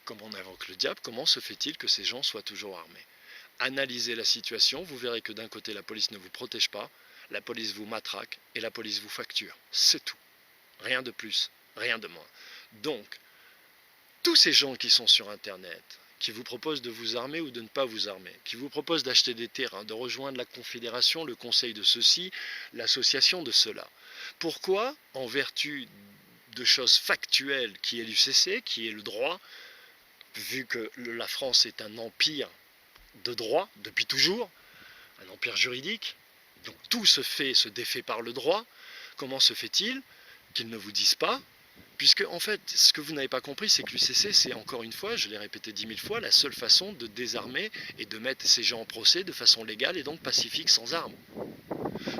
Comme on invoque le diable, comment se fait-il que ces gens soient toujours armés? Analysez la situation, vous verrez que d'un côté la police ne vous protège pas, la police vous matraque et la police vous facture. C'est tout. Rien de plus, rien de moins. Donc, tous ces gens qui sont sur Internet, qui vous proposent de vous armer ou de ne pas vous armer, qui vous proposent d'acheter des terrains, de rejoindre la Confédération, le conseil de ceci, l'association de cela. Pourquoi, en vertu de choses factuelles qui est l'UCC, qui est le droit, vu que la France est un empire de droit depuis toujours, un empire juridique, donc tout se défait par le droit, comment se fait-il qu'ils ne vous disent pas? Puisque, en fait, ce que vous n'avez pas compris, c'est que l'UCC, c'est encore une fois, je l'ai répété 10 000 fois, la seule façon de désarmer et de mettre ces gens en procès de façon légale et donc pacifique, sans armes.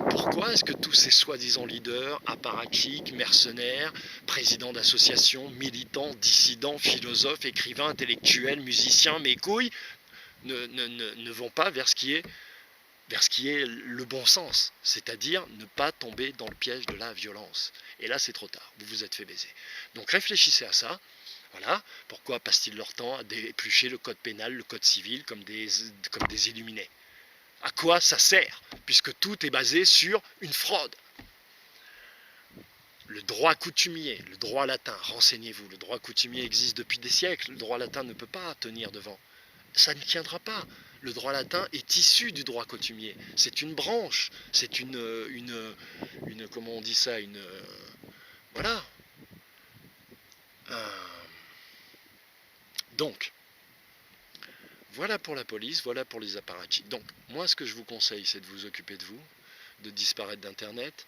Pourquoi est-ce que tous ces soi-disant leaders, apparatchiks, mercenaires, présidents d'associations, militants, dissidents, philosophes, écrivains, intellectuels, musiciens, mes couilles, ne vont pas vers ce qui est le bon sens, c'est-à-dire ne pas tomber dans le piège de la violence. Et là, c'est trop tard, vous vous êtes fait baiser. Donc réfléchissez à ça. Voilà, pourquoi passent-ils leur temps à d'éplucher le code pénal, le code civil, comme des illuminés? À quoi ça sert? Puisque tout est basé sur une fraude. Le droit coutumier, le droit latin, renseignez-vous, le droit coutumier existe depuis des siècles, le droit latin ne peut pas tenir devant. Ça ne tiendra pas. Le droit latin est issu du droit coutumier. C'est une branche, c'est une comment on dit ça, voilà. Donc, voilà pour la police, voilà pour les apparatchiks. Donc, moi, ce que je vous conseille, c'est de vous occuper de vous, de disparaître d'Internet.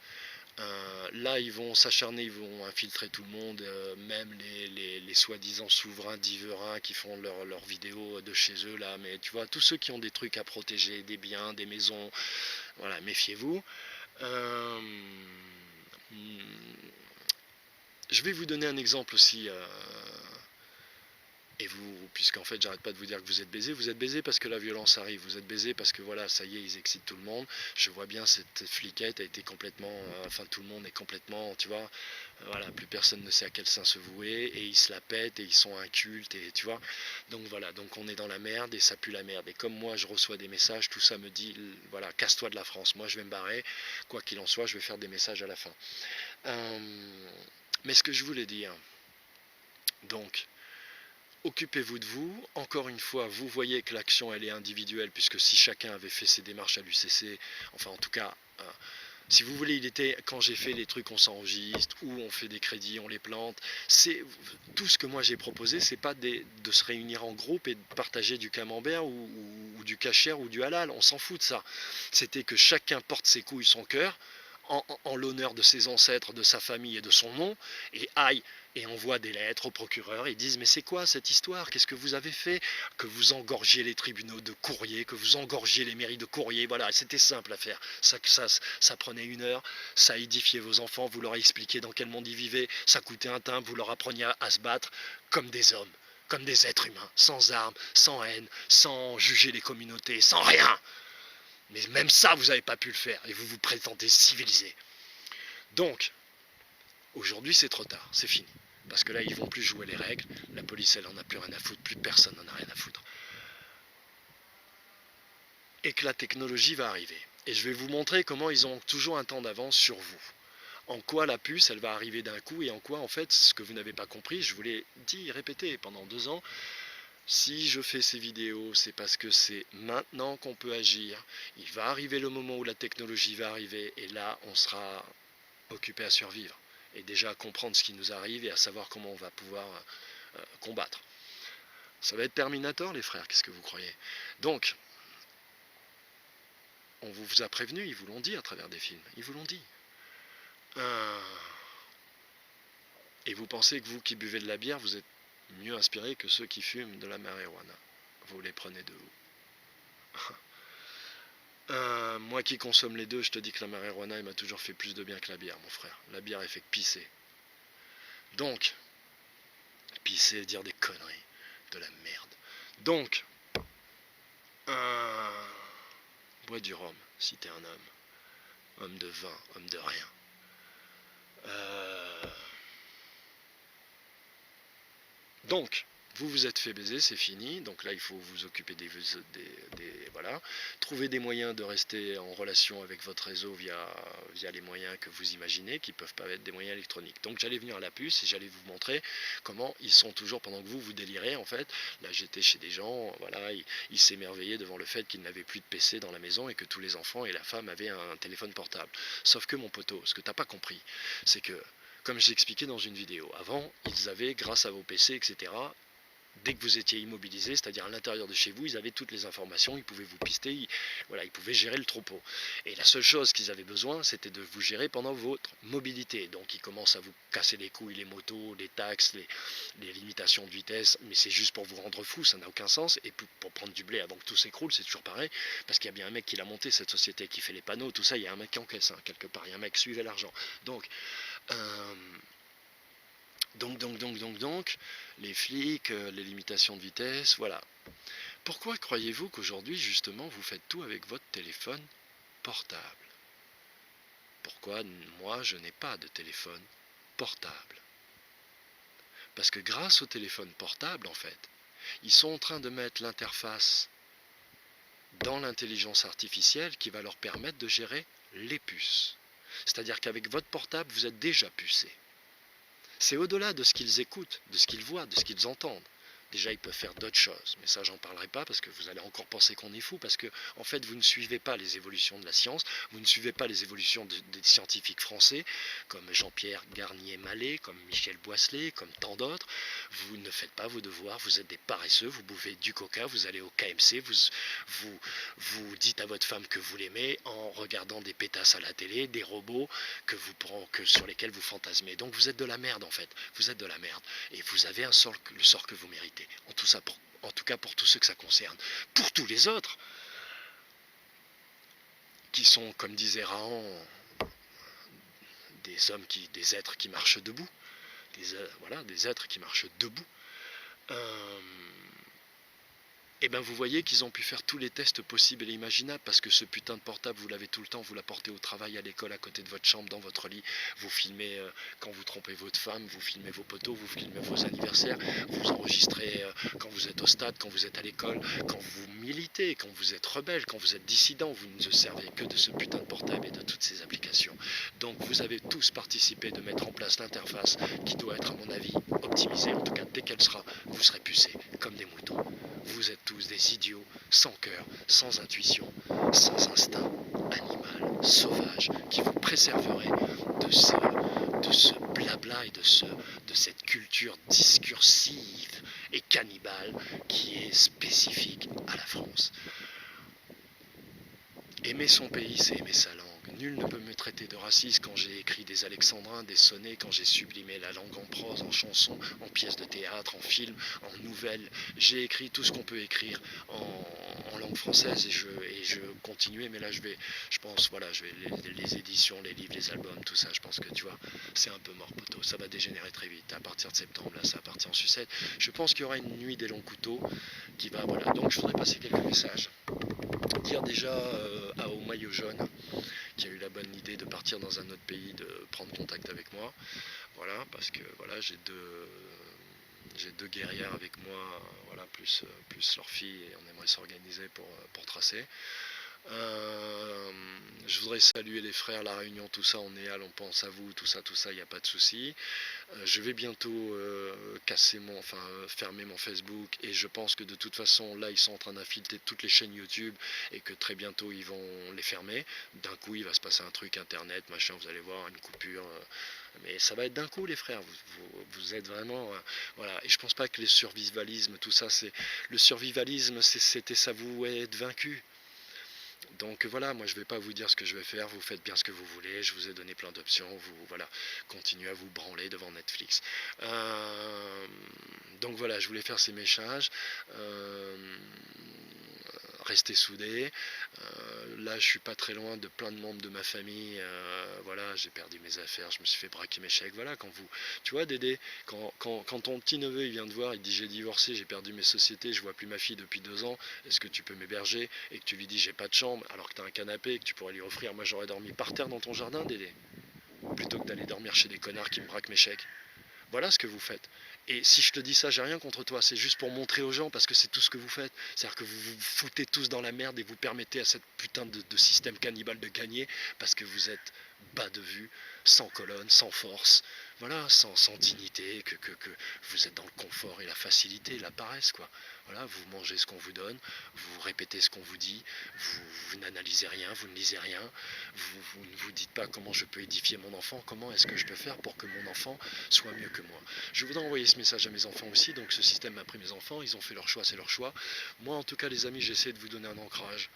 Là, ils vont s'acharner, ils vont infiltrer tout le monde, même les soi-disant souverains d'Iverain qui font leurs vidéos de chez eux, là. Mais tu vois, tous ceux qui ont des trucs à protéger, des biens, des maisons, voilà, méfiez-vous. Euh, je vais vous donner un exemple aussi. Et vous, puisqu'en fait, j'arrête pas de vous dire que vous êtes baisé parce que la violence arrive, vous êtes baisé parce que voilà, ça y est, ils excitent tout le monde. Je vois bien cette fliquette a été complètement, enfin tout le monde est complètement, tu vois, voilà, plus personne ne sait à quel sein se vouer et ils se la pètent et ils sont incultes et tu vois. Donc voilà, donc on est dans la merde et ça pue la merde. Et comme moi, je reçois des messages, tout ça me dit, voilà, casse-toi de la France. Moi, je vais me barrer, quoi qu'il en soit, je vais faire des messages à la fin. Euh, mais ce que je voulais dire, donc. Occupez-vous de vous. Encore une fois, vous voyez que l'action elle est individuelle, puisque si chacun avait fait ses démarches à l'UCC, enfin en tout cas, si vous voulez, il était quand j'ai fait les trucs, on s'enregistre, ou on fait des crédits, on les plante. C'est tout ce que moi j'ai proposé, c'est pas de se réunir en groupe et de partager du camembert ou du kasher ou du halal. On s'en fout de ça. C'était que chacun porte ses couilles, son cœur, en l'honneur de ses ancêtres, de sa famille et de son nom, et aille et envoie des lettres au procureur. Ils disent mais c'est quoi cette histoire? Qu'est-ce que vous avez fait? Que vous engorgiez les tribunaux de courrier, que vous engorgiez les mairies de courrier. Voilà, c'était simple à faire. Ça prenait 1 heure, ça édifiait vos enfants, vous leur expliquiez dans quel monde ils vivaient, ça coûtait un timbre, vous leur appreniez à se battre comme des hommes, comme des êtres humains, sans armes, sans haine, sans juger les communautés, sans rien. Mais même ça, vous n'avez pas pu le faire et vous vous prétendez civilisé. Donc, aujourd'hui, c'est trop tard, c'est fini. Parce que là, ils vont plus jouer les règles. La police, elle en a plus rien à foutre. Plus personne n'en a rien à foutre. Et que la technologie va arriver. Et je vais vous montrer comment ils ont toujours un temps d'avance sur vous. En quoi la puce, elle va arriver d'un coup et en quoi, en fait, ce que vous n'avez pas compris, je vous l'ai dit, répété pendant 2 ans, si je fais ces vidéos, c'est parce que c'est maintenant qu'on peut agir. Il va arriver le moment où la technologie va arriver et là, on sera occupé à survivre et déjà à comprendre ce qui nous arrive et à savoir comment on va pouvoir combattre. Ça va être Terminator, les frères, qu'est-ce que vous croyez? Donc, on vous a prévenu, ils vous l'ont dit à travers des films, ils vous l'ont dit. Et vous pensez que vous qui buvez de la bière, vous êtes mieux inspiré que ceux qui fument de la marijuana. Vous les prenez de où? Moi qui consomme les deux, je te dis que la marijuana, elle m'a toujours fait plus de bien que la bière, mon frère. La bière, elle fait que pisser. Donc, pisser, dire des conneries, de la merde. Donc, bois du rhum, si t'es un homme. Homme de vin, homme de rien. Donc, vous vous êtes fait baiser, c'est fini. Donc là, il faut vous occuper voilà. Trouver des moyens de rester en relation avec votre réseau via les moyens que vous imaginez, qui ne peuvent pas être des moyens électroniques. Donc j'allais venir à la puce et j'allais vous montrer comment ils sont toujours, pendant que vous délirez en fait. Là, j'étais chez des gens, voilà, ils s'émerveillaient devant le fait qu'ils n'avaient plus de PC dans la maison et que tous les enfants et la femme avaient un téléphone portable. Sauf que mon poteau, ce que tu n'as pas compris, c'est que comme j'ai expliqué dans une vidéo, avant, ils avaient, grâce à vos PC, etc., dès que vous étiez immobilisé, c'est-à-dire à l'intérieur de chez vous, ils avaient toutes les informations, ils pouvaient vous pister, voilà, ils pouvaient gérer le troupeau. Et la seule chose qu'ils avaient besoin, c'était de vous gérer pendant votre mobilité. Donc ils commencent à vous casser les couilles, les motos, les taxes, les limitations de vitesse, mais c'est juste pour vous rendre fou, ça n'a aucun sens. Et pour prendre du blé avant que tout s'écroule, c'est toujours pareil, parce qu'il y a bien un mec qui l'a monté, cette société, qui fait les panneaux, tout ça, il y a un mec qui encaisse, hein, quelque part, il y a un mec qui suivait l'argent. Donc, les flics, les limitations de vitesse, voilà. Pourquoi croyez-vous qu'aujourd'hui, justement, vous faites tout avec votre téléphone portable? Pourquoi moi, je n'ai pas de téléphone portable? Parce que grâce au téléphone portable, en fait, ils sont en train de mettre l'interface dans l'intelligence artificielle qui va leur permettre de gérer les puces. C'est-à-dire qu'avec votre portable, vous êtes déjà pucé. C'est au-delà de ce qu'ils écoutent, de ce qu'ils voient, de ce qu'ils entendent. Déjà, ils peuvent faire d'autres choses, mais ça, j'en parlerai pas parce que vous allez encore penser qu'on est fou, parce que, en fait, vous ne suivez pas les évolutions de la science, vous ne suivez pas les évolutions des scientifiques français, comme Jean-Pierre Garnier-Mallet, comme Michel Boisselet, comme tant d'autres. Vous ne faites pas vos devoirs, vous êtes des paresseux, vous buvez du coca, vous allez au KMC, vous dites à votre femme que vous l'aimez en regardant des pétasses à la télé, des robots sur lesquels vous fantasmez. Donc vous êtes de la merde, en fait. Vous êtes de la merde. Et vous avez le sort que vous méritez. En tout cas pour tous ceux que ça concerne. Pour tous les autres, qui sont, comme disait Rahan, des êtres qui marchent debout. Des êtres qui marchent debout. Et bien vous voyez qu'ils ont pu faire tous les tests possibles et imaginables, parce que ce putain de portable, vous l'avez tout le temps, vous l'apportez au travail, à l'école, à côté de votre chambre, dans votre lit, vous filmez quand vous trompez votre femme, vous filmez vos poteaux, vous filmez vos anniversaires, vous enregistrez quand vous êtes au stade, quand vous êtes à l'école, quand vous militez, quand vous êtes rebelle, quand vous êtes dissident, vous ne servez que de ce putain de portable et de toutes ces applications. Donc vous avez tous participé de mettre en place l'interface qui doit être, à mon avis, optimisée. En tout cas, dès qu'elle sera, vous serez pucés comme des moutons. Vous êtes tous des idiots, sans cœur, sans intuition, sans instinct animal, sauvage, qui vous préserverait de ce blabla et de cette culture discursive et cannibale qui est spécifique à la France. Aimer son pays, c'est aimer sa langue. Nul ne peut me traiter de raciste quand j'ai écrit des alexandrins, des sonnets, quand j'ai sublimé la langue en prose, en chanson, en pièces de théâtre, en film, en nouvelles. J'ai écrit tout ce qu'on peut écrire en langue française et je continuais, mais là je vais les éditions, les livres, les albums, tout ça, je pense que tu vois, c'est un peu mort poteau, ça va dégénérer très vite. À partir de septembre, là, ça va partir en sucette. Je pense qu'il y aura une nuit des longs couteaux qui va, voilà. Donc je voudrais passer quelques messages. Dire déjà au maillot jaune qui a eu la bonne idée de partir dans un autre pays, de prendre contact avec moi, voilà, parce que voilà, j'ai deux guerrières avec moi, voilà, plus leur fille, et on aimerait s'organiser pour tracer. Je voudrais saluer les frères, la Réunion, tout ça, on est on pense à vous, tout ça, il n'y a pas de souci. Je vais bientôt fermer mon Facebook, et je pense que de toute façon là ils sont en train d'infiltrer toutes les chaînes YouTube et que très bientôt ils vont les fermer. D'un coup il va se passer un truc internet, machin, vous allez voir une coupure. Mais ça va être d'un coup les frères, vous êtes vraiment voilà. Et je pense pas que le survivalisme, tout ça, le survivalisme, c'était ça, vous être vaincu. Donc voilà, moi je vais pas vous dire ce que je vais faire, vous faites bien ce que vous voulez, je vous ai donné plein d'options, vous voilà, continuez à vous branler devant Netflix. Donc voilà, je voulais faire ces messages. Rester soudés. Là, je suis pas très loin de plein de membres de ma famille. Voilà, j'ai perdu mes affaires, je me suis fait braquer mes chèques. Voilà, tu vois, Dédé, quand ton petit neveu il vient te voir, il dit j'ai divorcé, j'ai perdu mes sociétés, je vois plus ma fille depuis 2 ans. Est-ce que tu peux m'héberger? Et que tu lui dis j'ai pas de chambre, alors que tu as un canapé et que tu pourrais lui offrir. Moi, j'aurais dormi par terre dans ton jardin, Dédé, plutôt que d'aller dormir chez des connards qui me braquent mes chèques. Voilà ce que vous faites. Et si je te dis ça, j'ai rien contre toi, c'est juste pour montrer aux gens, parce que c'est tout ce que vous faites. C'est-à-dire que vous vous foutez tous dans la merde et vous permettez à cette putain de système cannibale de gagner, parce que vous êtes bas de vue, sans colonne, sans force, voilà, sans dignité, que vous êtes dans le confort et la facilité, la paresse, quoi. Voilà, vous mangez ce qu'on vous donne, vous répétez ce qu'on vous dit, vous n'analysez rien, vous ne lisez rien, vous ne vous dites pas comment je peux édifier mon enfant, comment est-ce que je peux faire pour que mon enfant soit mieux que moi. Je voudrais envoyer ce message à mes enfants aussi, donc ce système a pris mes enfants, ils ont fait leur choix, c'est leur choix. Moi en tout cas les amis, j'essaie de vous donner un ancrage.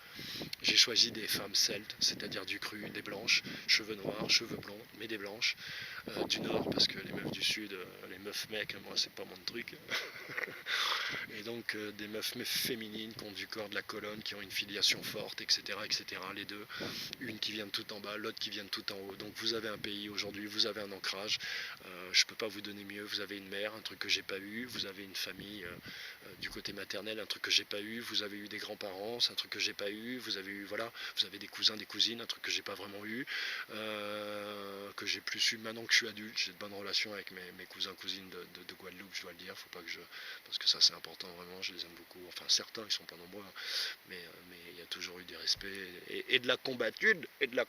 J'ai choisi des femmes celtes, c'est-à-dire du cru, des blanches, cheveux noirs, cheveux blonds, mais des blanches, du nord, parce que les meufs du sud, les meufs mecs, moi c'est pas mon truc. Et donc des meufs féminines qui ont du corps, de la colonne, qui ont une filiation forte, etc., etc., les deux, une qui vient de tout en bas, l'autre qui vient de tout en haut. Donc vous avez un pays aujourd'hui, vous avez un ancrage, je peux pas vous donner mieux. Vous avez une mère, un truc que j'ai pas eu, vous avez une famille du côté maternel, un truc que j'ai pas eu, vous avez eu des grands-parents, c'est un truc que j'ai pas eu, vous avez eu, voilà, vous avez des cousins, des cousines, un truc que j'ai pas vraiment eu, que j'ai plus eu maintenant que je suis adulte. J'ai de bonnes relations avec mes cousins, cousines de Guadeloupe, je dois le dire, faut pas que parce que ça c'est important vraiment, je les aime beaucoup, enfin certains, ils sont pas nombreux, mais il y a toujours eu des respects, et de la combattitude, et de la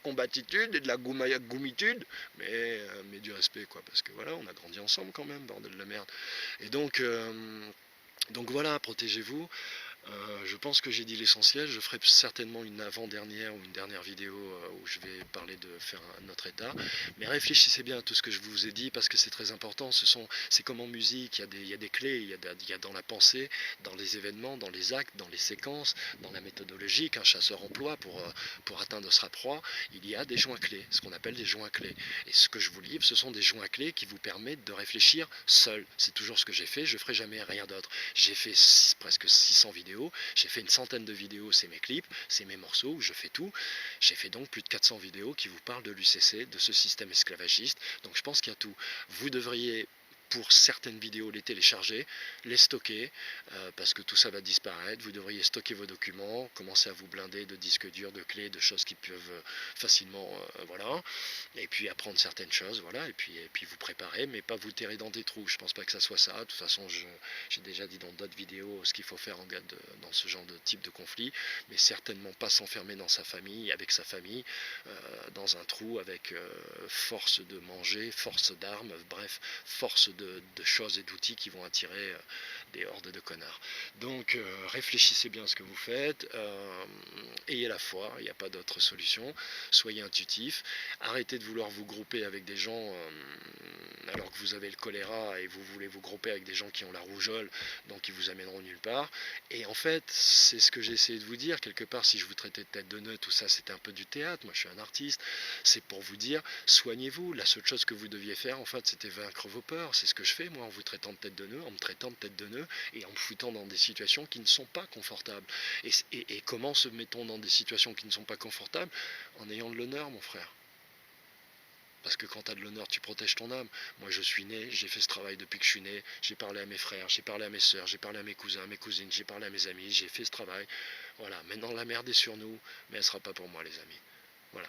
goumitude, mais du respect, quoi, parce que voilà, on a grandi ensemble quand même, bordel de la merde. Et donc Donc voilà, protégez-vous. Je pense que j'ai dit l'essentiel. Je ferai certainement une avant-dernière ou une dernière vidéo où je vais parler de faire un autre état. Mais réfléchissez bien à tout ce que je vous ai dit parce que c'est très important. C'est comme en musique, il y a des clés, il y a dans la pensée, dans les événements, dans les actes, dans les séquences, dans la méthodologie qu'un chasseur emploie pour atteindre sa proie. Il y a des joints clés, ce qu'on appelle des joints clés. Et ce que je vous livre, ce sont des joints clés qui vous permettent de réfléchir seul. C'est toujours ce que j'ai fait, je ne ferai jamais rien d'autre. J'ai fait presque 600 vidéos, j'ai fait une centaine de vidéos, c'est mes clips, c'est mes morceaux où je fais tout. J'ai fait donc plus de 400 vidéos qui vous parlent de l'UCC, de ce système esclavagiste. Donc je pense qu'il y a tout. Vous devriez pour certaines vidéos les télécharger, les stocker, parce que tout ça va disparaître. Vous devriez stocker vos documents, commencer à vous blinder de disques durs, de clés, de choses qui peuvent facilement, voilà, et puis apprendre certaines choses, voilà, et puis vous préparer, mais pas vous terrer dans des trous. Je pense pas que ça soit ça. De toute façon, j'ai déjà dit dans d'autres vidéos ce qu'il faut faire dans ce genre de type de conflit, mais certainement pas s'enfermer dans sa famille, avec sa famille, dans un trou avec force de manger, force d'armes, bref, force de choses et d'outils qui vont attirer des hordes de connards. Donc réfléchissez bien à ce que vous faites, ayez la foi, il n'y a pas d'autre solution, soyez intuitif, arrêtez de vouloir vous grouper avec des gens alors que vous avez le choléra et vous voulez vous grouper avec des gens qui ont la rougeole, donc ils vous amèneront nulle part. Et en fait, c'est ce que j'ai essayé de vous dire, quelque part, si je vous traitais de tête de nœud, tout ça c'était un peu du théâtre, moi je suis un artiste, c'est pour vous dire, soignez-vous, la seule chose que vous deviez faire en fait c'était vaincre vos peurs, c'est ce que je fais moi en vous traitant de tête de nœud, en me traitant de tête de nœud et en me foutant dans des situations qui ne sont pas confortables. Et comment se mettons dans des situations qui ne sont pas confortables? En ayant de l'honneur mon frère. Parce que quand tu as de l'honneur, tu protèges ton âme. Moi, je suis né, j'ai fait ce travail depuis que je suis né. J'ai parlé à mes frères, j'ai parlé à mes soeurs, j'ai parlé à mes cousins, à mes cousines, j'ai parlé à mes amis, j'ai fait ce travail. Voilà, maintenant la merde est sur nous, mais elle ne sera pas pour moi, les amis. Voilà.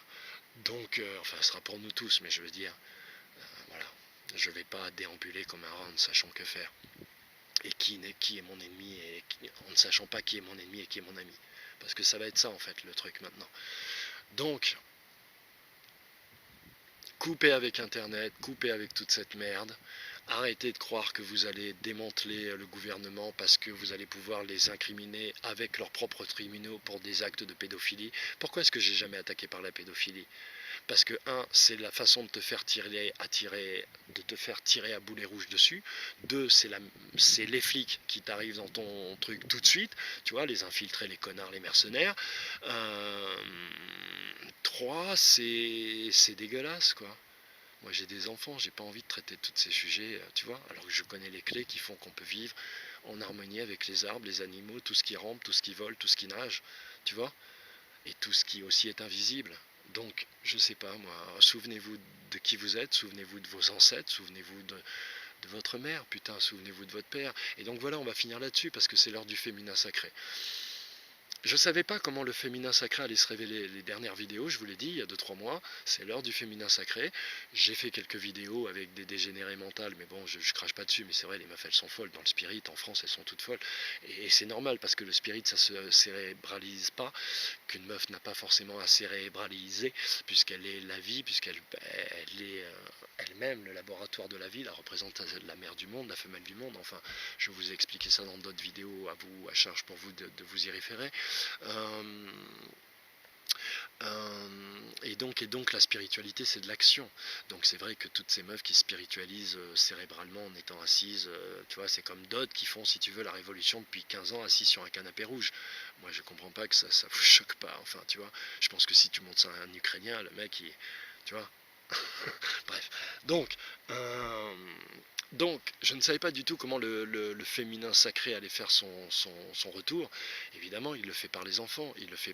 Donc, enfin, elle sera pour nous tous, mais je veux dire, voilà. Je ne vais pas déambuler comme un rat en ne sachant que faire. Et qui est mon ennemi, en ne sachant pas qui est mon ennemi et qui est mon ami. Parce que ça va être ça, en fait, le truc maintenant. Donc, coupez avec Internet, coupez avec toute cette merde. Arrêtez de croire que vous allez démanteler le gouvernement parce que vous allez pouvoir les incriminer avec leurs propres tribunaux pour des actes de pédophilie. Pourquoi est-ce que j'ai jamais attaqué par la pédophilie? Parce que, un, c'est la façon de te faire tirer à boulet rouge dessus. Deux, c'est les flics qui t'arrivent dans ton truc tout de suite. Tu vois, les infiltrés, les connards, les mercenaires. Euh, Trois, c'est dégueulasse, quoi. Moi, j'ai des enfants, j'ai pas envie de traiter tous ces sujets, tu vois, alors que je connais les clés qui font qu'on peut vivre en harmonie avec les arbres, les animaux, tout ce qui rampe, tout ce qui vole, tout ce qui nage, tu vois, et tout ce qui aussi est invisible. Donc, je sais pas, moi, souvenez-vous de qui vous êtes, souvenez-vous de vos ancêtres, souvenez-vous de votre mère, putain, souvenez-vous de votre père. Et donc voilà, on va finir là-dessus parce que c'est l'heure du féminin sacré. Je ne savais pas comment le féminin sacré allait se révéler les dernières vidéos, je vous l'ai dit, il y a 2-3 mois, c'est l'heure du féminin sacré. J'ai fait quelques vidéos avec des dégénérés mentales, mais bon, je crache pas dessus, mais c'est vrai, les meufs elles sont folles. Dans le spirit, en France, elles sont toutes folles. Et c'est normal parce que le spirit, ça se cérébralise pas, qu'une meuf n'a pas forcément à cérébraliser, puisqu'elle est la vie, elle est elle-même le laboratoire de la vie, la représente la mère du monde, la femelle du monde. Enfin, je vous ai expliqué ça dans d'autres vidéos, à charge pour vous de vous y référer. Euh, et donc la spiritualité c'est de l'action. Donc c'est vrai que toutes ces meufs qui spiritualisent cérébralement en étant assises, tu vois, c'est comme d'autres qui font, si tu veux, la révolution depuis 15 ans assis sur un canapé rouge. Moi je comprends pas que ça vous choque pas, enfin tu vois. Je pense que si tu montes ça à un Ukrainien, le mec tu vois. Bref. Donc, euh, donc, je ne savais pas du tout comment le féminin sacré allait faire son retour. Évidemment, il le fait par les enfants, il le fait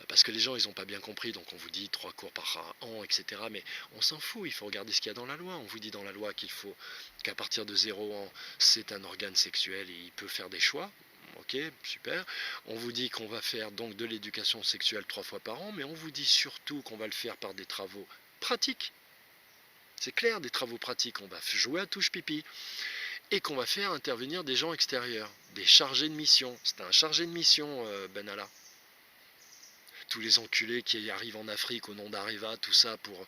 parce que les gens, ils n'ont pas bien compris, donc on vous dit 3 cours par an, etc. Mais on s'en fout, il faut regarder ce qu'il y a dans la loi. On vous dit dans la loi qu'à partir de 0 ans, c'est un organe sexuel et il peut faire des choix. Ok, super. On vous dit qu'on va faire donc de l'éducation sexuelle 3 fois par an, mais on vous dit surtout qu'on va le faire par des travaux pratiques. C'est clair, des travaux pratiques. On va jouer à touche pipi et qu'on va faire intervenir des gens extérieurs, des chargés de mission. C'est un chargé de mission, Benalla. tous les enculés qui arrivent en Afrique au nom d'Areva, tout ça, pour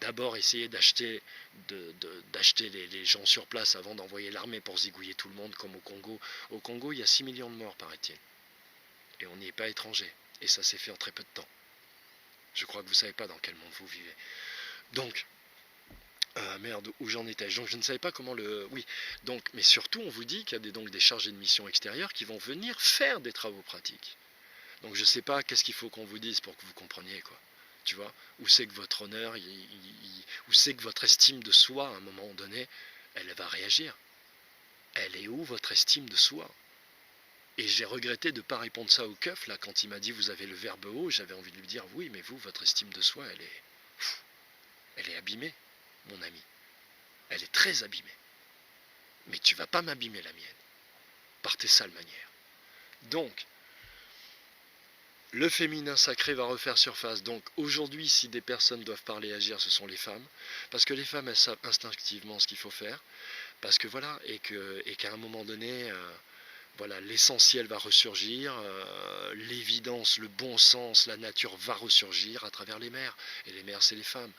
d'abord essayer d'acheter les gens sur place avant d'envoyer l'armée pour zigouiller tout le monde, comme au Congo. Au Congo, il y a 6 millions de morts, paraît-il. Et on n'y est pas étranger. Et ça s'est fait en très peu de temps. Je crois que vous ne savez pas dans quel monde vous vivez. Donc, merde, où j'en étais. Donc je ne savais pas comment le... Oui, donc, mais surtout on vous dit qu'il y a donc des chargés de mission extérieures qui vont venir faire des travaux pratiques. Donc je ne sais pas qu'est-ce qu'il faut qu'on vous dise pour que vous compreniez, quoi. Tu vois, où c'est que votre honneur, où c'est que votre estime de soi, à un moment donné, elle va réagir. Elle est où votre estime de soi? Et j'ai regretté de ne pas répondre ça au keuf, là, quand il m'a dit vous avez le verbe haut, j'avais envie de lui dire oui, mais vous, votre estime de soi, elle est abîmée, mon ami. Elle est très abîmée. Mais tu vas pas m'abîmer la mienne, par tes sales manières. Donc, le féminin sacré va refaire surface. Donc aujourd'hui, si des personnes doivent parler et agir, ce sont les femmes. Parce que les femmes, elles savent instinctivement ce qu'il faut faire. Parce que voilà, et qu'à un moment donné, voilà, l'essentiel va ressurgir, l'évidence, le bon sens, la nature va ressurgir à travers les mères. Et les mères, c'est les femmes.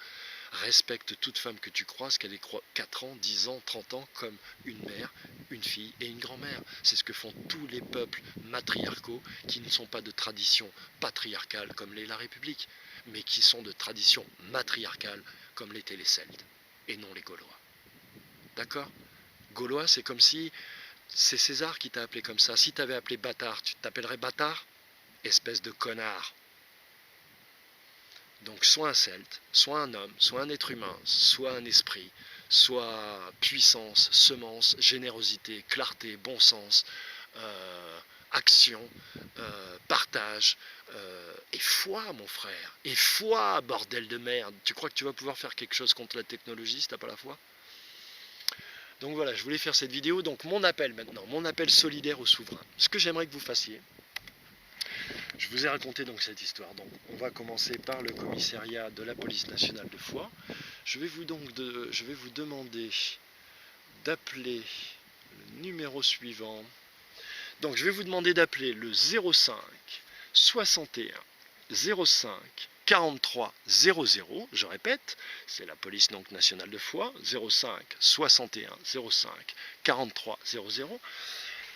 Respecte toute femme que tu croises, qu'elle ait 4 ans, 10 ans, 30 ans, comme une mère, une fille et une grand-mère. C'est ce que font tous les peuples matriarcaux qui ne sont pas de tradition patriarcale comme l'est la République, mais qui sont de tradition matriarcale comme l'étaient les Celtes, et non les Gaulois. D'accord? Gaulois, c'est comme si c'est César qui t'a appelé comme ça. Si t'avais appelé bâtard, tu t'appellerais bâtard? Espèce de connard. Donc soit un celte, soit un homme, soit un être humain, soit un esprit, soit puissance, semence, générosité, clarté, bon sens, action, partage, et foi, mon frère. Et foi, bordel de merde. Tu crois que tu vas pouvoir faire quelque chose contre la technologie si t'as pas la foi? Donc voilà, je voulais faire cette vidéo. Donc mon appel maintenant, mon appel solidaire aux souverains. Ce que j'aimerais que vous fassiez, je vous ai raconté donc cette histoire. Donc on va commencer par le commissariat de la police nationale de Foix. Je vais vous demander d'appeler le numéro suivant. Donc je vais vous demander d'appeler le 05 61 05 43 00. Je répète, c'est la police donc nationale de Foix. 05 61 05 43 00.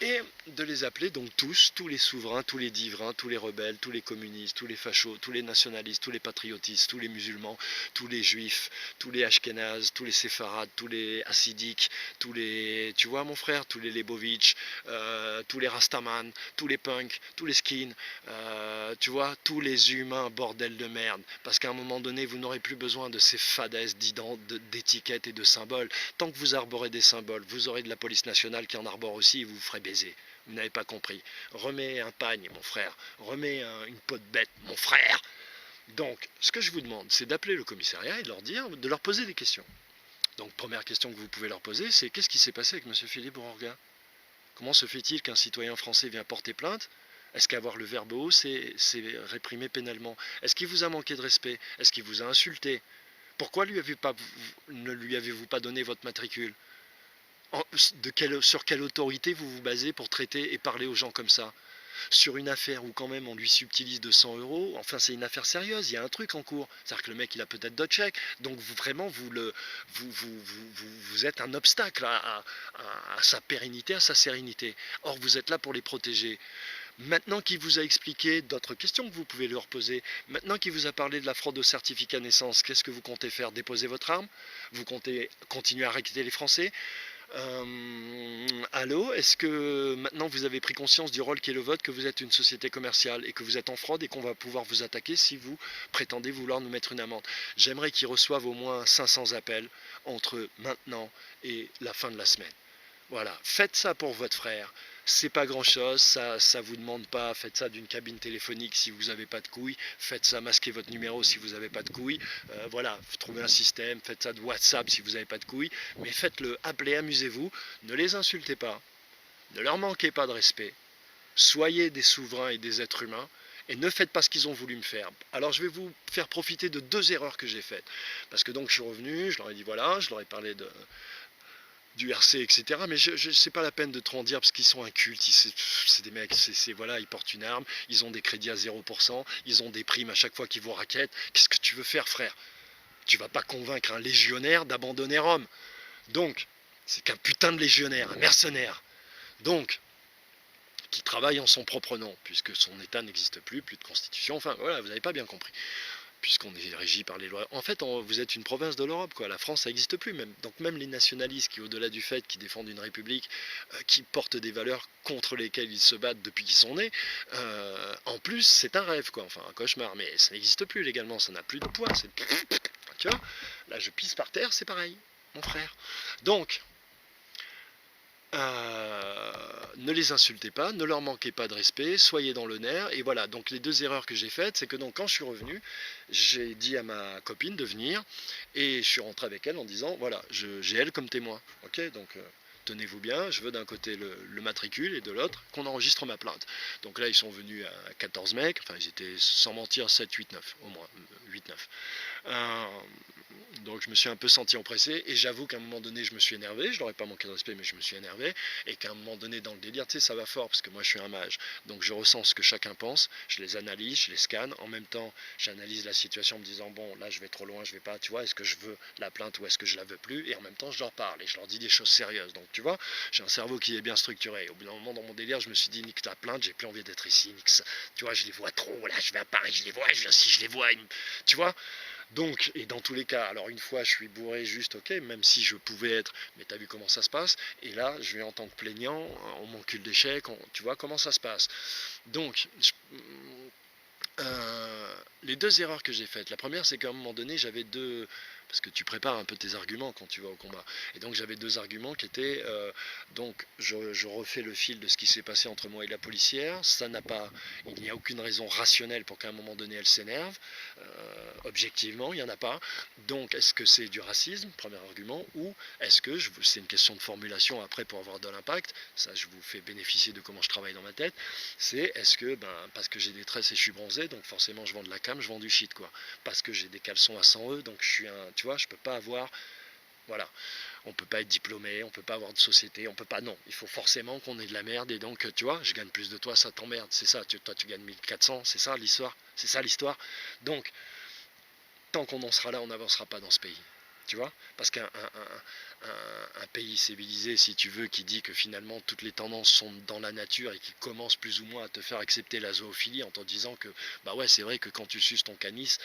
Et de les appeler donc tous les souverains, tous les divins, tous les rebelles, tous les communistes, tous les fachos, tous les nationalistes, tous les patriotistes, tous les musulmans, tous les juifs, tous les ashkénazes, tous les séfarades, tous les hassidiques, tous les, tu vois mon frère, tous les Lebovitch, tous les rastaman, tous les punks, tous les skins, tu vois, tous les humains, bordel de merde. Parce qu'à un moment donné, vous n'aurez plus besoin de ces fadaises d'étiquettes et de symboles. Tant que vous arborez des symboles, vous aurez de la police nationale qui en arbore aussi et vous vous ferez baiser. Vous n'avez pas compris. Remets un pagne, mon frère. Remets une peau de bête, mon frère. Donc, ce que je vous demande, c'est d'appeler le commissariat et de leur dire, de leur poser des questions. Donc, première question que vous pouvez leur poser, c'est qu'est-ce qui s'est passé avec M. Philippe Bourorga? Comment se fait-il qu'un citoyen français vient porter plainte? Est-ce qu'avoir le verbe haut, c'est réprimé pénalement? Est-ce qu'il vous a manqué de respect? Est-ce qu'il vous a insulté? Pourquoi ne lui avez-vous pas donné votre matricule? Sur quelle autorité vous vous basez pour traiter et parler aux gens comme ça? Sur une affaire où quand même on lui subtilise 200 euros, enfin c'est une affaire sérieuse, il y a un truc en cours. C'est-à-dire que le mec il a peut-être d'autres chèques, donc vous êtes un obstacle à sa pérennité, à sa sérénité. Or vous êtes là pour les protéger. Maintenant qu'il vous a expliqué d'autres questions que vous pouvez leur poser, maintenant qu'il vous a parlé de la fraude au certificat de naissance, qu'est-ce que vous comptez faire? Déposer votre arme? Vous comptez continuer à raqueter les Français? Allô, est-ce que maintenant vous avez pris conscience du rôle qu'est le vote, que vous êtes une société commerciale et que vous êtes en fraude et qu'on va pouvoir vous attaquer si vous prétendez vouloir nous mettre une amende? J'aimerais qu'ils reçoivent au moins 500 appels entre maintenant et la fin de la semaine. Voilà, faites ça pour votre frère. C'est pas grand chose, ça vous demande pas, faites ça d'une cabine téléphonique si vous n'avez pas de couilles, faites ça, masquez votre numéro si vous n'avez pas de couilles, voilà, trouvez un système, faites ça de WhatsApp si vous n'avez pas de couilles, mais faites-le, appelez, amusez-vous, ne les insultez pas, ne leur manquez pas de respect, soyez des souverains et des êtres humains, et ne faites pas ce qu'ils ont voulu me faire. Alors je vais vous faire profiter de 2 erreurs que j'ai faites, parce que donc je suis revenu, je leur ai dit voilà, je leur ai parlé du RC, etc. Mais c'est pas la peine de trop en dire parce qu'ils sont incultes, c'est des mecs, voilà, ils portent une arme, ils ont des crédits à 0%, ils ont des primes à chaque fois qu'ils vont raquette. Qu'est-ce que tu veux faire, frère? Tu vas pas convaincre un légionnaire d'abandonner Rome. Donc, c'est qu'un putain de légionnaire, un mercenaire. Donc, qui travaille en son propre nom, puisque son État n'existe plus, plus de constitution. Enfin, voilà, vous n'avez pas bien compris. Puisqu'on est régi par les lois. En fait, vous êtes une province de l'Europe, quoi. La France, ça n'existe plus. Même. Donc même les nationalistes qui, au-delà du fait qu'ils défendent une république, qui portent des valeurs contre lesquelles ils se battent depuis qu'ils sont nés, en plus, c'est un rêve, quoi. Enfin, un cauchemar. Mais ça n'existe plus légalement, ça n'a plus de poids. Tu vois, là, je pisse par terre, c'est pareil, mon frère. Donc, ne les insultez pas, ne leur manquez pas de respect, soyez dans le nerf. Et voilà, donc les deux erreurs que j'ai faites, c'est que donc quand je suis revenu, j'ai dit à ma copine de venir et je suis rentré avec elle en disant voilà, j'ai elle comme témoin. Ok, donc tenez-vous bien, je veux d'un côté le matricule et de l'autre qu'on enregistre ma plainte. Donc là, ils sont venus à 14 mecs, enfin ils étaient sans mentir 7, 8, 9, au moins 8, 9. Donc je me suis un peu senti empressé et j'avoue qu'à un moment donné je me suis énervé, je leur ai pas manqué de respect mais je me suis énervé et qu'à un moment donné dans le délire, tu sais, ça va fort parce que moi je suis un mage, donc je ressens ce que chacun pense, je les analyse, je les scanne, en même temps j'analyse la situation en me disant bon là je vais trop loin, je vais pas, tu vois, est-ce que je veux la plainte ou est-ce que je la veux plus, et en même temps je leur parle et je leur dis des choses sérieuses, donc tu vois, j'ai un cerveau qui est bien structuré. Au bout d'un moment dans mon délire je me suis dit nique ta plainte, j'ai plus envie d'être ici, nique ça. Tu vois, je les vois trop, là je vais à Paris, je les vois, si je les vois, tu vois. Donc, et dans tous les cas, alors une fois je suis bourré juste, ok, même si je pouvais être, mais t'as vu comment ça se passe, et là je vais en tant que plaignant, on m'encule d'échecs, tu vois comment ça se passe. Donc, les deux erreurs que j'ai faites, la première c'est qu'à un moment donné j'avais deux, parce que tu prépares un peu tes arguments quand tu vas au combat, et donc j'avais deux arguments qui étaient, donc je refais le fil de ce qui s'est passé entre moi et la policière, ça n'a pas, il n'y a aucune raison rationnelle pour qu'à un moment donné elle s'énerve, objectivement il n'y en a pas, donc est-ce que c'est du racisme, premier argument, ou est-ce que, c'est une question de formulation après pour avoir de l'impact, ça je vous fais bénéficier de comment je travaille dans ma tête, c'est est-ce que, parce que j'ai des tresses et je suis bronzé, donc forcément je vends de la cam, je vends du shit, quoi. Parce que j'ai des caleçons à 100 E, donc je suis un, tu vois, je peux pas avoir, voilà, on peut pas être diplômé, on peut pas avoir de société, on peut pas, non, il faut forcément qu'on ait de la merde, et donc, tu vois, je gagne plus de toi, ça t'emmerde, c'est ça, toi tu gagnes 1400, c'est ça l'histoire, donc, tant qu'on en sera là, on n'avancera pas dans ce pays. Tu vois, parce qu'un pays civilisé, si tu veux, qui dit que finalement toutes les tendances sont dans la nature et qui commence plus ou moins à te faire accepter la zoophilie en te disant que bah ouais, c'est vrai que quand tu suces ton caniche,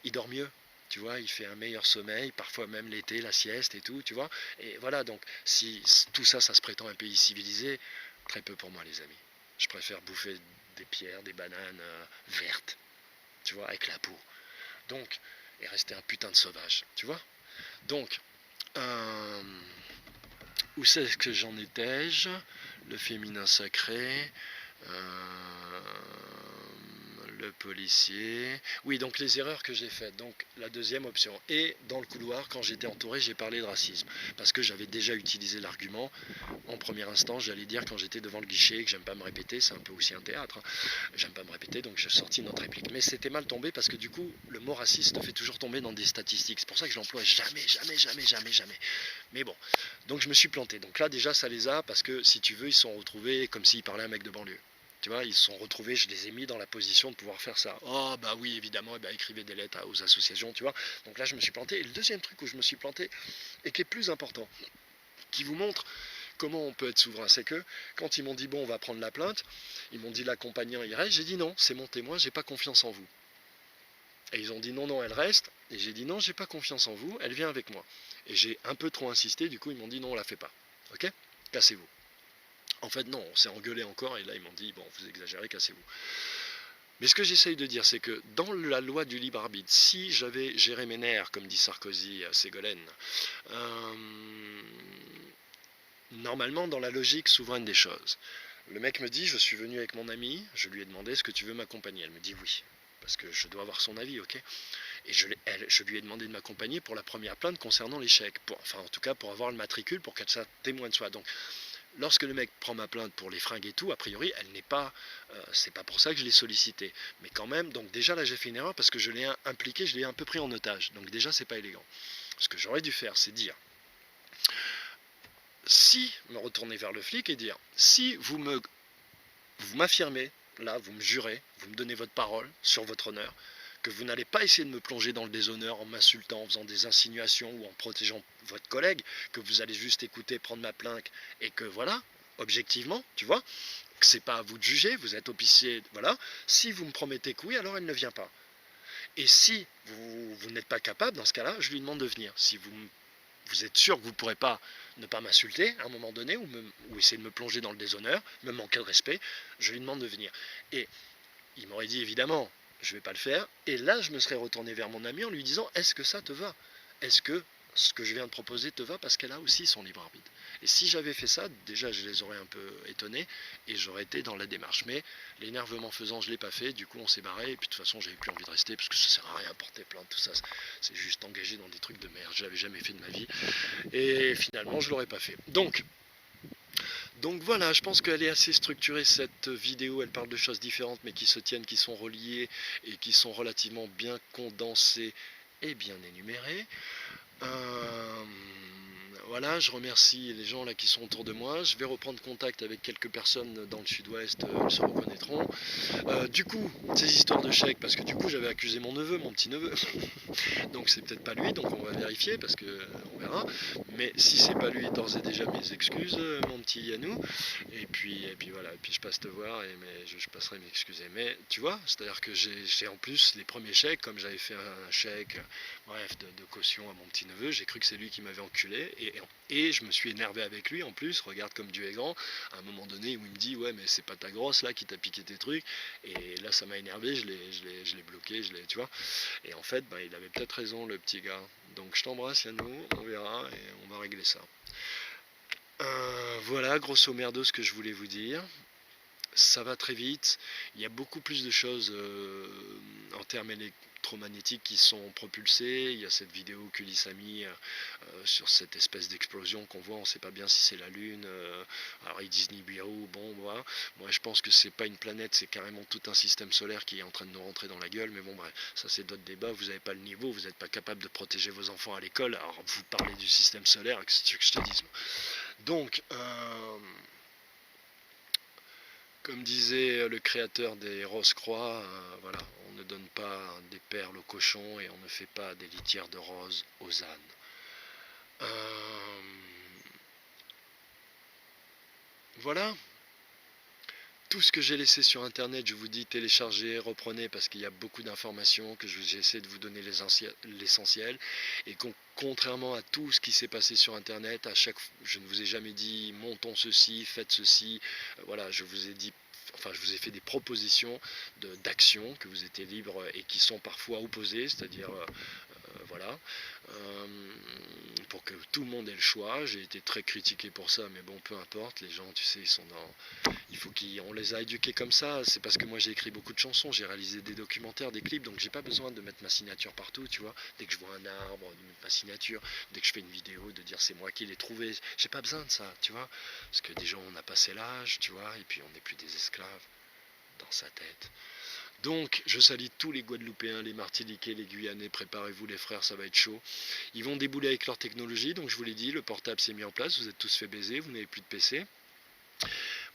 il dort mieux. Tu vois, il fait un meilleur sommeil, parfois même l'été, la sieste et tout, tu vois. Et voilà, donc si tout ça, ça se prétend un pays civilisé, très peu pour moi, les amis. Je préfère bouffer des pierres, des bananes vertes, tu vois, avec la peau. Donc, et rester un putain de sauvage, tu vois. Donc, euh, où c'est que j'en étais-je? Le féminin sacré, euh, le policier. Oui, donc les erreurs que j'ai faites. Donc la deuxième option. Et dans le couloir, quand j'étais entouré, j'ai parlé de racisme. Parce que j'avais déjà utilisé l'argument. En premier instant, j'allais dire quand j'étais devant le guichet, que j'aime pas me répéter, c'est un peu aussi un théâtre. Hein. J'aime pas me répéter, donc j'ai sorti notre réplique. Mais c'était mal tombé parce que du coup, le mot raciste te fait toujours tomber dans des statistiques. C'est pour ça que je l'emploie jamais, jamais, jamais, jamais, jamais. Mais bon, donc je me suis planté. Donc là, déjà, ça les a parce que si tu veux, ils se sont retrouvés comme s'ils parlaient à un mec de banlieue. Tu vois, ils se sont retrouvés, je les ai mis dans la position de pouvoir faire ça. Oh, bah oui, évidemment, et bah, écrivez des lettres aux associations, tu vois. Donc là, je me suis planté. Et le deuxième truc où je me suis planté, et qui est plus important, qui vous montre comment on peut être souverain, c'est que quand ils m'ont dit bon, on va prendre la plainte, ils m'ont dit l'accompagnant il reste, j'ai dit non, c'est mon témoin, j'ai pas confiance en vous. Et ils ont dit non, non, elle reste, et j'ai dit non, j'ai pas confiance en vous, elle vient avec moi. Et j'ai un peu trop insisté, du coup ils m'ont dit non, on la fait pas. Ok, cassez-vous. En fait, non, on s'est engueulé encore, et là ils m'ont dit bon, vous exagérez, cassez-vous. Mais ce que j'essaye de dire, c'est que dans la loi du libre arbitre, si j'avais géré mes nerfs, comme dit Sarkozy à Ségolène, euh, normalement dans la logique souveraine des choses, le mec me dit, je suis venu avec mon ami, je lui ai demandé, est-ce que tu veux m'accompagner? Elle me dit oui, parce que je dois avoir son avis, ok? Et je lui ai demandé de m'accompagner pour la première plainte concernant l'échec, enfin en tout cas pour avoir le matricule, pour qu'elle soit témoin de soi. Donc lorsque le mec prend ma plainte pour les fringues et tout, a priori, elle n'est pas, c'est pas pour ça que je l'ai sollicité. Mais quand même, donc déjà là j'ai fait une erreur parce que je l'ai impliqué, je l'ai un peu pris en otage. Donc déjà c'est pas élégant. Ce que j'aurais dû faire, c'est dire, si, me retourner vers le flic et dire, si vous m'affirmez, là, vous me jurez, vous me donnez votre parole sur votre honneur, que vous n'allez pas essayer de me plonger dans le déshonneur en m'insultant, en faisant des insinuations ou en protégeant votre collègue, que vous allez juste écouter, prendre ma plainte, et que voilà, objectivement, tu vois, que c'est pas à vous de juger, vous êtes officier, voilà. Si vous me promettez que oui, alors elle ne vient pas. Et si vous n'êtes pas capable, dans ce cas-là, je lui demande de venir. Si vous êtes sûr que vous ne pourrez pas ne pas m'insulter à un moment donné ou essayer de me plonger dans le déshonneur, me manquer de respect, je lui demande de venir. Et il m'aurait dit évidemment, je ne vais pas le faire. Et là, je me serais retourné vers mon ami en lui disant, est-ce que ça te va? Est-ce que ce que je viens de proposer te va? Parce qu'elle a aussi son libre arbitre. Et si j'avais fait ça, déjà je les aurais un peu étonnés et j'aurais été dans la démarche. Mais l'énervement faisant, je ne l'ai pas fait. Du coup, on s'est barré. Et puis de toute façon, j'avais plus envie de rester parce que ça sert à rien à porter plainte. Tout ça, c'est juste engagé dans des trucs de merde. Je l'avais jamais fait de ma vie. Et finalement, je l'aurais pas fait. Donc voilà, je pense qu'elle est assez structurée cette vidéo, elle parle de choses différentes mais qui se tiennent, qui sont reliées et qui sont relativement bien condensées et bien énumérées. Euh, voilà, je remercie les gens là qui sont autour de moi. Je vais reprendre contact avec quelques personnes dans le sud-ouest, elles se reconnaîtront. Du coup, ces histoires de chèques, parce que du coup j'avais accusé mon neveu, mon petit neveu, donc c'est peut-être pas lui, donc on va vérifier parce que on verra. Mais si c'est pas lui, d'ores et déjà mes excuses, mon petit Yannou. Et puis voilà, et puis je passe te voir je passerai m'excuser. Mais tu vois, c'est-à-dire que j'ai en plus les premiers chèques, comme j'avais fait un chèque, bref, de caution à mon petit neveu, j'ai cru que c'est lui qui m'avait enculé et je me suis énervé avec lui en plus. Regarde comme Dieu est grand. À un moment donné où il me dit ouais mais c'est pas ta grosse là qui t'a piqué tes trucs. Et là ça m'a énervé, je l'ai bloqué, tu vois. Et en fait, bah, il avait peut-être raison, le petit gars. Donc je t'embrasse, Yannou, on verra et on va régler ça. Voilà, grosso merdo, ce que je voulais vous dire. Ça va très vite. Il y a beaucoup plus de choses en termes électromagnétiques qui sont propulsées. Il y a cette vidéo qu'Ulysse a mis sur cette espèce d'explosion qu'on voit. On ne sait pas bien si c'est la Lune. Alors ils disent Nibiru. Bon, voilà. Moi, je pense que c'est pas une planète, c'est carrément tout un système solaire qui est en train de nous rentrer dans la gueule. Mais bon, bref, ça c'est d'autres débats. Vous n'avez pas le niveau, vous n'êtes pas capable de protéger vos enfants à l'école. Alors vous parlez du système solaire, qu'est-ce que tu veux que je te dise? Donc, comme disait le créateur des Rose-Croix, voilà, on ne donne pas des perles aux cochons et on ne fait pas des litières de roses aux ânes. Voilà. Tout ce que j'ai laissé sur internet, je vous dis téléchargez, reprenez parce qu'il y a beaucoup d'informations que j'essaie de vous donner l'essentiel et contrairement à tout ce qui s'est passé sur internet, je ne vous ai jamais dit montons ceci, faites ceci, voilà, je vous ai fait des propositions d'action que vous étiez libre et qui sont parfois opposées, c'est-à-dire voilà, euh, pour que tout le monde ait le choix. J'ai été très critiqué pour ça, mais bon, peu importe, les gens, tu sais, il faut qu'on les a éduqués comme ça. C'est parce que moi j'ai écrit beaucoup de chansons, j'ai réalisé des documentaires, des clips, donc j'ai pas besoin de mettre ma signature partout, tu vois. Dès que je vois un arbre, de mettre ma signature, dès que je fais une vidéo, de dire c'est moi qui l'ai trouvé, j'ai pas besoin de ça, tu vois. Parce que déjà on a passé l'âge, tu vois, et puis on n'est plus des esclaves dans sa tête. Donc, je salue tous les Guadeloupéens, les Martiniquais, les Guyanais, préparez-vous les frères, ça va être chaud. Ils vont débouler avec leur technologie, donc je vous l'ai dit, le portable s'est mis en place, vous êtes tous fait baiser, vous n'avez plus de PC.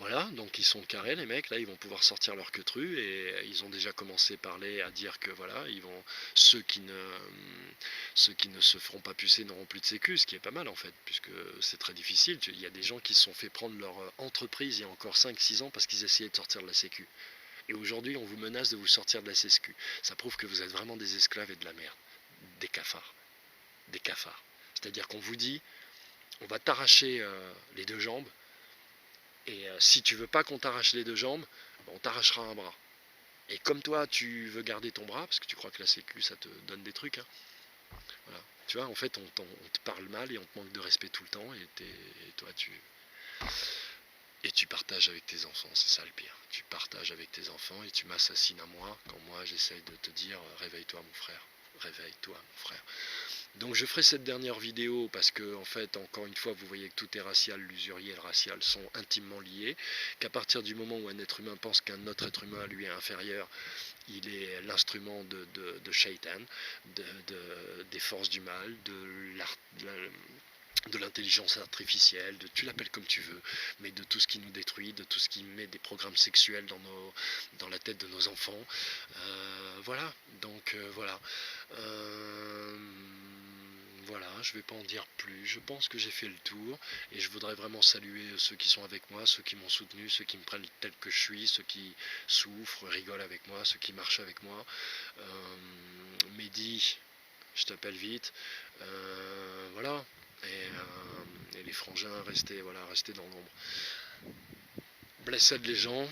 Voilà, donc ils sont carrés les mecs, là ils vont pouvoir sortir leur queutru et ils ont déjà commencé à parler, à dire que voilà, ceux qui ne se feront pas pucer n'auront plus de sécu, ce qui est pas mal en fait, puisque c'est très difficile. Il y a des gens qui se sont fait prendre leur entreprise il y a encore 5-6 ans parce qu'ils essayaient de sortir de la sécu. Et aujourd'hui, on vous menace de vous sortir de la sécu. Ça prouve que vous êtes vraiment des esclaves et de la merde. Des cafards. Des cafards. C'est-à-dire qu'on vous dit, on va t'arracher les deux jambes, et si tu veux pas qu'on t'arrache les deux jambes, on t'arrachera un bras. Et comme toi, tu veux garder ton bras, parce que tu crois que la sécu, ça te donne des trucs, hein. Voilà. Tu vois, en fait, on te parle mal et on te manque de respect tout le temps, et toi, tu partages avec tes enfants, c'est ça le pire. Tu partages avec tes enfants et tu m'assassines à moi quand moi j'essaye de te dire réveille-toi mon frère, réveille-toi mon frère. Donc je ferai cette dernière vidéo parce que en fait encore une fois vous voyez que tout est racial, l'usurier et le racial sont intimement liés, qu'à partir du moment où un être humain pense qu'un autre être humain lui est inférieur, il est l'instrument de Shaitan, des forces du mal, de l'intelligence artificielle, tu l'appelles comme tu veux, mais de tout ce qui nous détruit, de tout ce qui met des programmes sexuels dans la tête de nos enfants. Voilà, donc voilà. Euh, voilà, je ne vais pas en dire plus. Je pense que j'ai fait le tour et je voudrais vraiment saluer ceux qui sont avec moi, ceux qui m'ont soutenu, ceux qui me prennent tel que je suis, ceux qui souffrent, rigolent avec moi, ceux qui marchent avec moi. Mehdi, je t'appelle vite. Voilà. Et les frangins restaient, voilà, restaient dans l'ombre. Blessade les gens.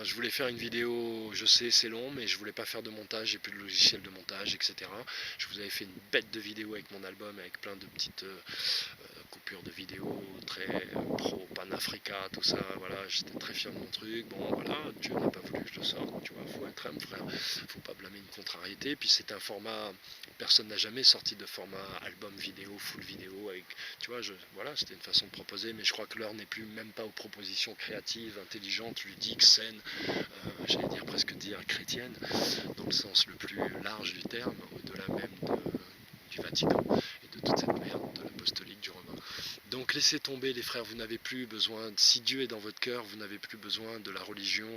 Je voulais faire une vidéo, je sais c'est long, mais je voulais pas faire de montage, j'ai plus de logiciel de montage, etc. Je vous avais fait une bête de vidéo avec mon album, avec plein de petites coupures de vidéos très pro, panafrica, tout ça, voilà, j'étais très fier de mon truc. Bon voilà, Dieu n'a pas voulu que je le sorte, tu vois, faut être un frère, faut pas blâmer une contrariété. Puis c'est un format, personne n'a jamais sorti de format album vidéo, full vidéo, avec, tu vois, voilà, c'était une façon de proposer, mais je crois que l'heure n'est plus même pas aux propositions créatives, intelligentes, ludiques, saines, j'allais presque dire chrétiennes, dans le sens le plus large du terme, au-delà même du Vatican et de toute cette merde de l'apostolique du Romain. Donc laissez tomber les frères, vous n'avez plus besoin, si Dieu est dans votre cœur, vous n'avez plus besoin de la religion,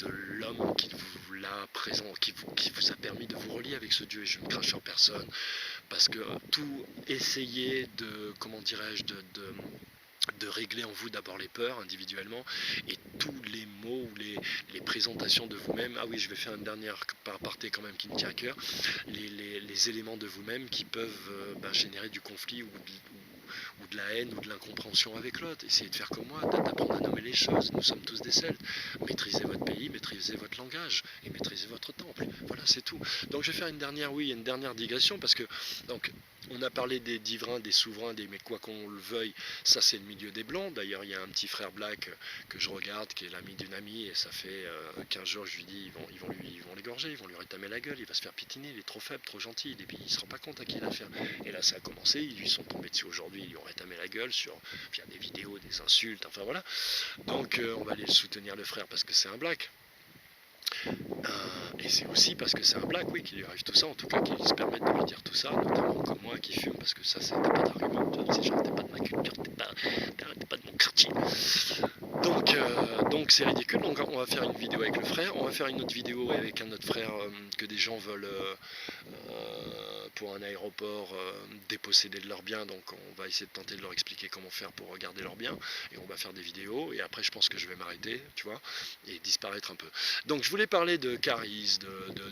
de l'homme qui vous l'a présent, qui vous a permis de vous relier avec ce Dieu. Et je ne crache sur personne, parce que tout essayer de, comment dirais-je, de régler en vous d'abord les peurs individuellement et tous les mots ou les présentations de vous-même. Ah oui, je vais faire une dernière aparté quand même qui me tient à cœur. Les éléments de vous-même qui peuvent générer du conflit ou de la haine ou de l'incompréhension avec l'autre. Essayez de faire comme moi, d'apprendre à nommer les choses. Nous sommes tous des Celtes. Maîtrisez votre pays, maîtrisez votre langage et maîtrisez votre temple. Voilà, c'est tout. Donc je vais faire une dernière digression parce que donc on a parlé des divins, des souverains, mais quoi qu'on le veuille, ça c'est le milieu des blancs. D'ailleurs, il y a un petit frère black que je regarde, qui est l'ami d'une amie, et ça fait 15 jours, je lui dis, ils vont l'égorger, ils vont lui rétamer la gueule, il va se faire pitiner, il est trop faible, trop gentil, il se rend pas compte à qui il a affaire. Et là, ça a commencé, ils lui sont tombés dessus aujourd'hui, ils lui ont rétamé la gueule via des vidéos, des insultes, enfin voilà. Donc, on va aller soutenir le frère parce que c'est un black. Et c'est aussi parce que c'est un black, oui, qui lui arrive tout ça, en tout cas, qui se permettent de lui dire tout ça, notamment comme moi qui fume, parce que ça, c'était pas d'argument, ces gens n'étaient pas de ma culture, t'es pas de mon quartier. Donc c'est ridicule, donc on va faire une vidéo avec le frère, on va faire une autre vidéo avec un autre frère que des gens veulent pour un aéroport déposséder de leurs biens, donc on va essayer de tenter de leur expliquer comment faire pour garder leurs biens, et on va faire des vidéos, et après je pense que je vais m'arrêter, tu vois, et disparaître un peu. Donc je voulais parler de Caris,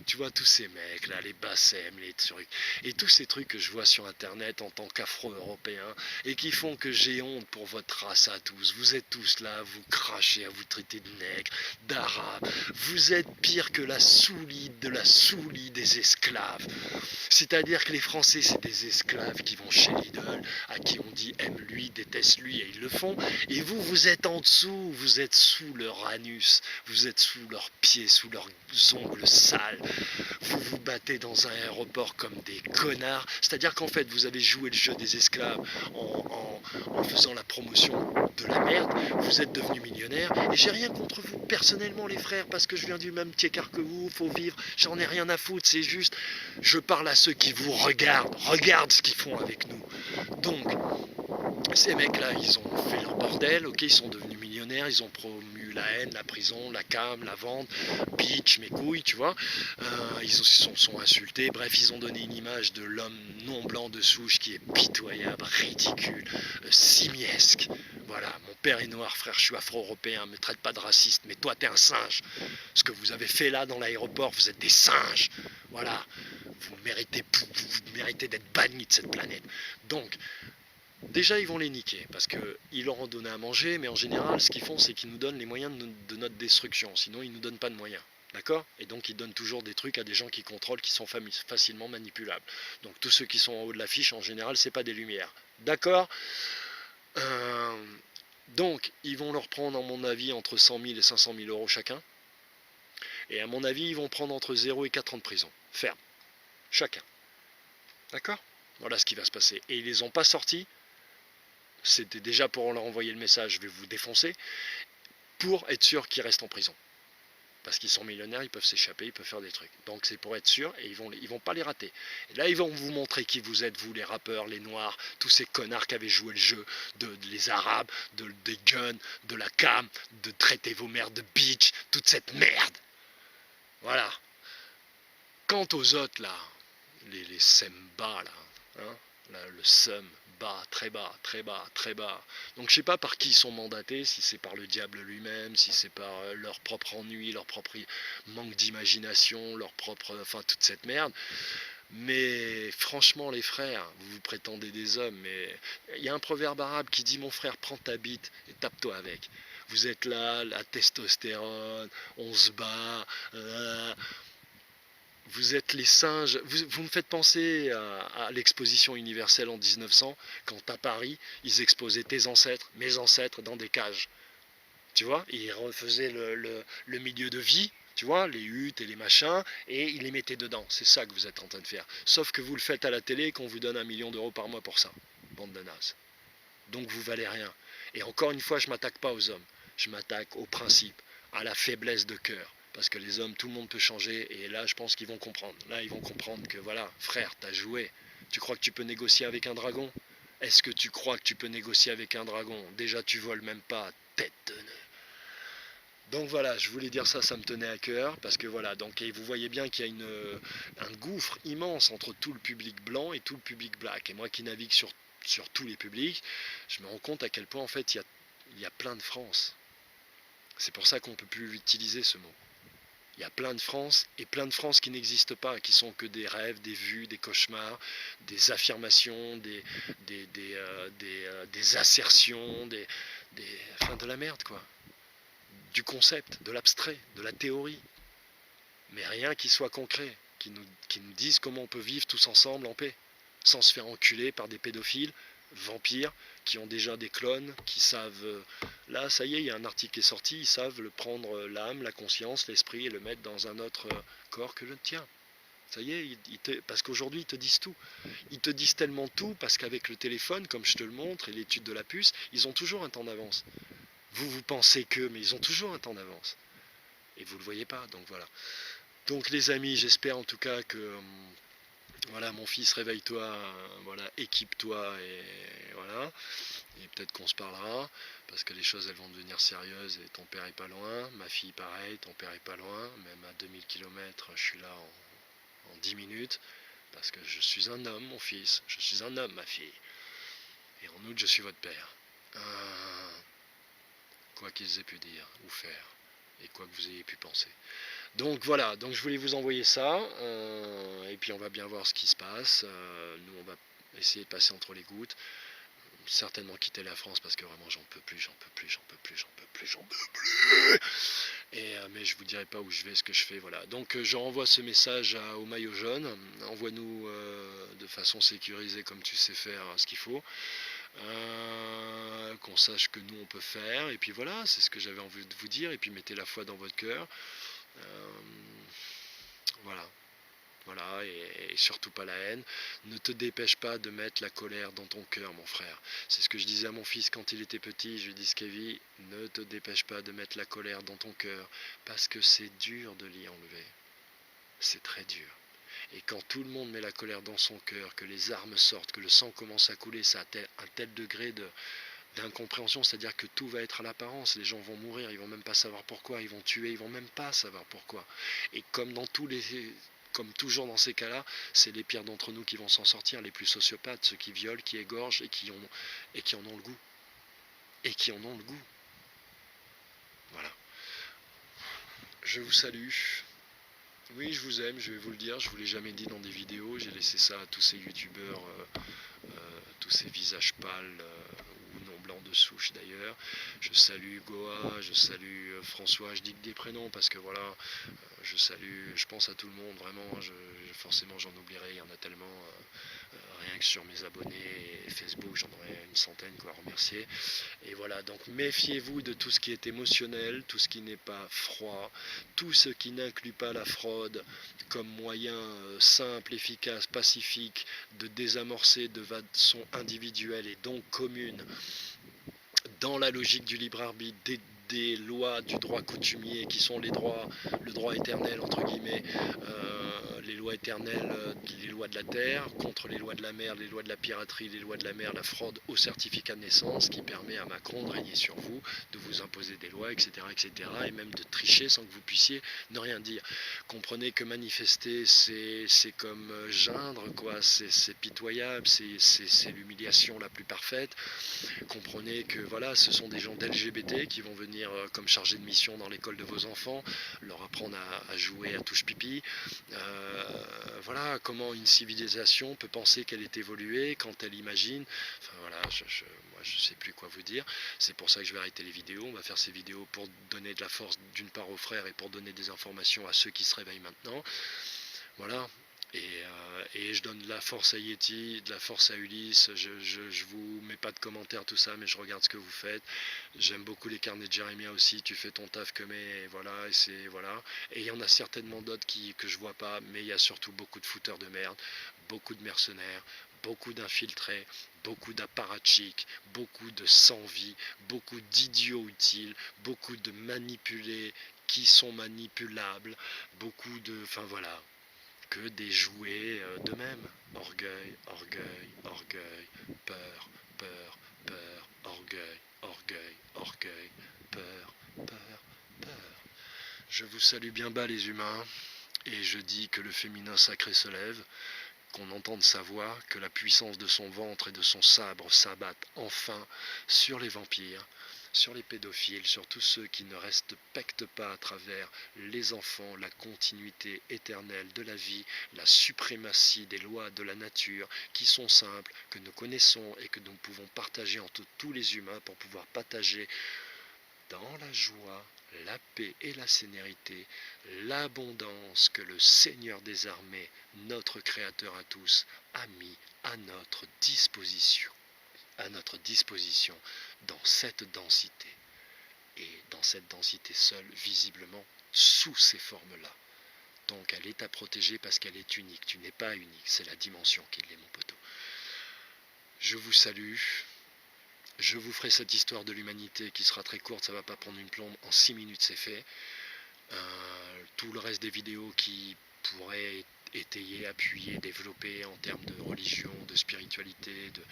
tu vois, tous ces mecs là, les Bassem, les trucs, et tous ces trucs que je vois sur internet en tant qu'afro-européen, et qui font que j'ai honte pour votre race à tous. Vous êtes tous là, vous crachez, à vous traiter de nègres, d'arabes, vous êtes pire que la soulie de la soulie des esclaves. C'est-à-dire que les Français, c'est des esclaves qui vont chez l'idole, à qui on dit aime-lui, déteste-lui, et ils le font. Et vous, vous êtes en dessous, vous êtes sous leur anus, vous êtes sous leurs pieds, sous leurs ongles sales. Vous vous battez dans un aéroport comme des connards. C'est-à-dire qu'en fait, vous avez joué le jeu des esclaves en faisant la promotion de la merde. Vous êtes devenus millionnaires. Et j'ai rien contre vous personnellement, les frères, parce que je viens du même pied car que vous. Faut vivre. J'en ai rien à foutre. C'est juste, je parle à ceux qui vous regardent. Regarde ce qu'ils font avec nous. Donc, ces mecs-là, ils ont fait leur bordel, ok, ils sont devenus millionnaires, ils ont promu la haine, la prison, la cam, la vente, bitch, mes couilles, tu vois. Ils se sont insultés, bref, ils ont donné une image de l'homme non blanc de souche qui est pitoyable, ridicule, simiesque. Voilà, mon père est noir, frère, je suis afro-européen, me traite pas de raciste, mais toi, t'es un singe. Ce que vous avez fait là dans l'aéroport, vous êtes des singes. Voilà, vous méritez d'être bannis de cette planète. Donc, déjà, ils vont les niquer, parce qu'ils leur ont donné à manger, mais en général, ce qu'ils font, c'est qu'ils nous donnent les moyens de notre destruction. Sinon, ils ne nous donnent pas de moyens. D'accord? Et donc, ils donnent toujours des trucs à des gens qui contrôlent, qui sont facilement manipulables. Donc, tous ceux qui sont en haut de l'affiche, en général, c'est pas des lumières. D'accord? Donc, ils vont leur prendre, à mon avis, entre 100 000 et 500 000 euros chacun. Et à mon avis, ils vont prendre entre 0 et 4 ans de prison. Ferme. Chacun. D'accord? Voilà ce qui va se passer. Et ils les ont pas sortis. C'était déjà pour leur envoyer le message, je vais vous défoncer, pour être sûr qu'ils restent en prison. Parce qu'ils sont millionnaires, ils peuvent s'échapper, ils peuvent faire des trucs. Donc c'est pour être sûr, et ils vont pas les rater. Et là, ils vont vous montrer qui vous êtes, vous les rappeurs, les noirs, tous ces connards qui avaient joué le jeu, les arabes, des guns, de la cam, de traiter vos mères de bitch, toute cette merde. Voilà. Quant aux autres là, les semba là, hein, là, le sum bas, très bas, très bas, très bas. Donc je sais pas par qui ils sont mandatés, si c'est par le diable lui-même, si c'est par leur propre ennui, leur propre manque d'imagination, leur propre, enfin toute cette merde. Mais franchement les frères, vous vous prétendez des hommes, mais il y a un proverbe arabe qui dit mon frère prends ta bite et tape-toi avec. Vous êtes là, la testostérone, on se bat, vous êtes les singes. Vous me faites penser à l'exposition universelle en 1900, quand à Paris, ils exposaient tes ancêtres, mes ancêtres, dans des cages. Tu vois, ils refaisaient le milieu de vie, tu vois, les huttes et les machins, et ils les mettaient dedans. C'est ça que vous êtes en train de faire. Sauf que vous le faites à la télé et qu'on vous donne 1 million d'euros par mois pour ça. Bande de nazes. Donc vous valez rien. Et encore une fois, je m'attaque pas aux hommes. Je m'attaque au principe, à la faiblesse de cœur. Parce que les hommes, tout le monde peut changer. Et là, je pense qu'ils vont comprendre. Là, ils vont comprendre que voilà, frère, t'as joué. Tu crois que tu peux négocier avec un dragon? Est-ce que tu crois que tu peux négocier avec un dragon? Déjà, tu voles même pas, tête de nœud. Donc voilà, je voulais dire ça, ça me tenait à cœur, parce que voilà, donc et vous voyez bien qu'il y a un gouffre immense entre tout le public blanc et tout le public black. Et moi qui navigue sur tous les publics, je me rends compte à quel point en fait il y a plein de France. C'est pour ça qu'on ne peut plus utiliser ce mot. Il y a plein de France et plein de France qui n'existent pas, qui sont que des rêves, des vues, des cauchemars, des affirmations, des assertions, enfin de la merde quoi. Du concept, de l'abstrait, de la théorie. Mais rien qui soit concret, qui nous dise comment on peut vivre tous ensemble en paix, sans se faire enculer par des pédophiles, vampires, qui ont déjà des clones, qui savent... Là, ça y est, il y a un article qui est sorti, ils savent le prendre l'âme, la conscience, l'esprit et le mettre dans un autre corps que le tien. Ça y est, parce qu'aujourd'hui, ils te disent tout. Ils te disent tellement tout, parce qu'avec le téléphone, comme je te le montre, et l'étude de la puce, ils ont toujours un temps d'avance. Vous pensez que, mais ils ont toujours un temps d'avance. Et vous ne le voyez pas, donc voilà. Donc les amis, j'espère en tout cas que voilà, mon fils, réveille-toi, voilà, équipe-toi et voilà. Et peut-être qu'on se parlera, parce que les choses elles vont devenir sérieuses et ton père est pas loin, ma fille pareil, ton père est pas loin, même à 2000 km, je suis là en 10 minutes, parce que je suis un homme, mon fils, je suis un homme, ma fille. Et en outre, je suis votre père. Quoi qu'ils aient pu dire ou faire, et quoi que vous ayez pu penser. Donc voilà, donc je voulais vous envoyer ça, et puis on va bien voir ce qui se passe. Nous on va essayer de passer entre les gouttes, certainement quitter la France parce que vraiment j'en peux plus, j'en peux plus, j'en peux plus, j'en peux plus, j'en peux plus. Mais je vous dirai pas où je vais, ce que je fais, voilà. Donc je renvoie ce message au maillot jaune, envoie-nous de façon sécurisée comme tu sais faire ce qu'il faut. Qu'on sache que nous on peut faire, et puis voilà, c'est ce que j'avais envie de vous dire, et puis mettez la foi dans votre cœur. Voilà, voilà, et surtout pas la haine. Ne te dépêche pas de mettre la colère dans ton cœur, mon frère. C'est ce que je disais à mon fils quand il était petit. Je lui dis, Kevin, ne te dépêche pas de mettre la colère dans ton cœur, parce que c'est dur de l'y enlever. C'est très dur. Et quand tout le monde met la colère dans son cœur, que les armes sortent, que le sang commence à couler, ça a un tel degré d'incompréhension, c'est-à-dire que tout va être à l'apparence, les gens vont mourir, ils vont même pas savoir pourquoi, ils vont tuer, ils vont même pas savoir pourquoi. Et comme toujours dans ces cas-là, c'est les pires d'entre nous qui vont s'en sortir, les plus sociopathes, ceux qui violent, qui égorgent et qui en ont le goût. Et qui en ont le goût. Voilà. Je vous salue. Oui, je vous aime, je vais vous le dire, je vous l'ai jamais dit dans des vidéos, j'ai laissé ça à tous ces youtubeurs, tous ces visages pâles ou non blancs de souche d'ailleurs. Je salue Goa, je salue François, je dis que des prénoms parce que voilà, je salue, je pense à tout le monde, vraiment, forcément j'en oublierai, il y en a tellement, rien que sur mes abonnés et Facebook, j'en aurais une centaine quoi, à remercier. Et voilà, donc méfiez-vous de tout ce qui est émotionnel, tout ce qui n'est pas froid, tout ce qui n'inclut pas la fraude comme moyen simple, efficace, pacifique de désamorcer de façon individuelle et donc commune, dans la logique du libre arbitre, des lois du droit coutumier qui sont le droit éternel entre guillemets, les lois éternelles, les lois de la terre contre les lois de la mer, les lois de la piraterie, les lois de la mer, la fraude au certificat de naissance qui permet à Macron de régner sur vous, de vous imposer des lois, etc., etc., et même de tricher sans que vous puissiez ne rien dire. Comprenez que manifester, c'est comme geindre, quoi, c'est pitoyable, c'est l'humiliation la plus parfaite. Comprenez que voilà, ce sont des gens d'LGBT qui vont venir comme chargés de mission dans l'école de vos enfants, leur apprendre à jouer à touche-pipi. Voilà, comment une civilisation peut penser qu'elle est évoluée quand elle imagine. Enfin voilà, moi je sais plus quoi vous dire. C'est pour ça que je vais arrêter les vidéos. On va faire ces vidéos pour donner de la force d'une part aux frères et pour donner des informations à ceux qui se réveillent maintenant. Voilà. Et je donne de la force à Yeti, de la force à Ulysse. Je vous mets pas de commentaires, tout ça, mais je regarde ce que vous faites. J'aime beaucoup les carnets de Jérémia aussi. Tu fais ton taf comme et voilà. Et c'est voilà. Et il y en a certainement d'autres que je vois pas, mais il y a surtout beaucoup de fouteurs de merde, beaucoup de mercenaires, beaucoup d'infiltrés, beaucoup d'apparatchiks, beaucoup de sans-vie, beaucoup d'idiots utiles, beaucoup de manipulés qui sont manipulables, beaucoup de, enfin voilà, que des jouets d'eux-mêmes. Orgueil, orgueil, orgueil, peur, peur, peur, orgueil, orgueil, orgueil, peur, peur, peur. Je vous salue bien bas les humains, et je dis que le féminin sacré se lève, qu'on entende sa voix, que la puissance de son ventre et de son sabre s'abatte enfin sur les vampires, sur les pédophiles, sur tous ceux qui ne respectent pas à travers les enfants la continuité éternelle de la vie, la suprématie des lois de la nature, qui sont simples, que nous connaissons et que nous pouvons partager entre tous les humains pour pouvoir partager dans la joie, la paix et la sérénité, l'abondance que le Seigneur des armées, notre Créateur à tous, a mis à notre disposition dans cette densité. Et dans cette densité seule, visiblement, sous ces formes-là. Donc elle est à protéger parce qu'elle est unique. Tu n'es pas unique, c'est la dimension qui l'est, mon poteau. Je vous salue. Je vous ferai cette histoire de l'humanité qui sera très courte, ça ne va pas prendre une plombe, en 6 minutes c'est fait. Tout le reste des vidéos qui pourraient étayer, appuyer, développer en termes de religion, de spiritualité, de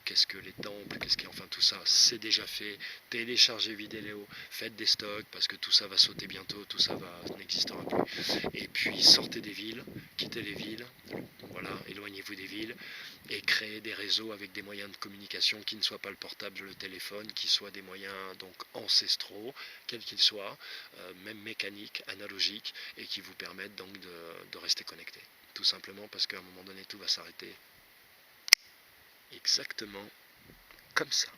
qu'est-ce que les temples, enfin tout ça, c'est déjà fait. Téléchargez vidéo, faites des stocks parce que tout ça va sauter bientôt, tout ça n'existera plus. Et puis sortez des villes, quittez les villes, voilà, éloignez-vous des villes et créez des réseaux avec des moyens de communication qui ne soient pas le portable, le téléphone, qui soient des moyens donc ancestraux, quels qu'ils soient, même mécaniques, analogiques, et qui vous permettent donc de rester connecté. Tout simplement parce qu'à un moment donné, tout va s'arrêter exactement comme ça.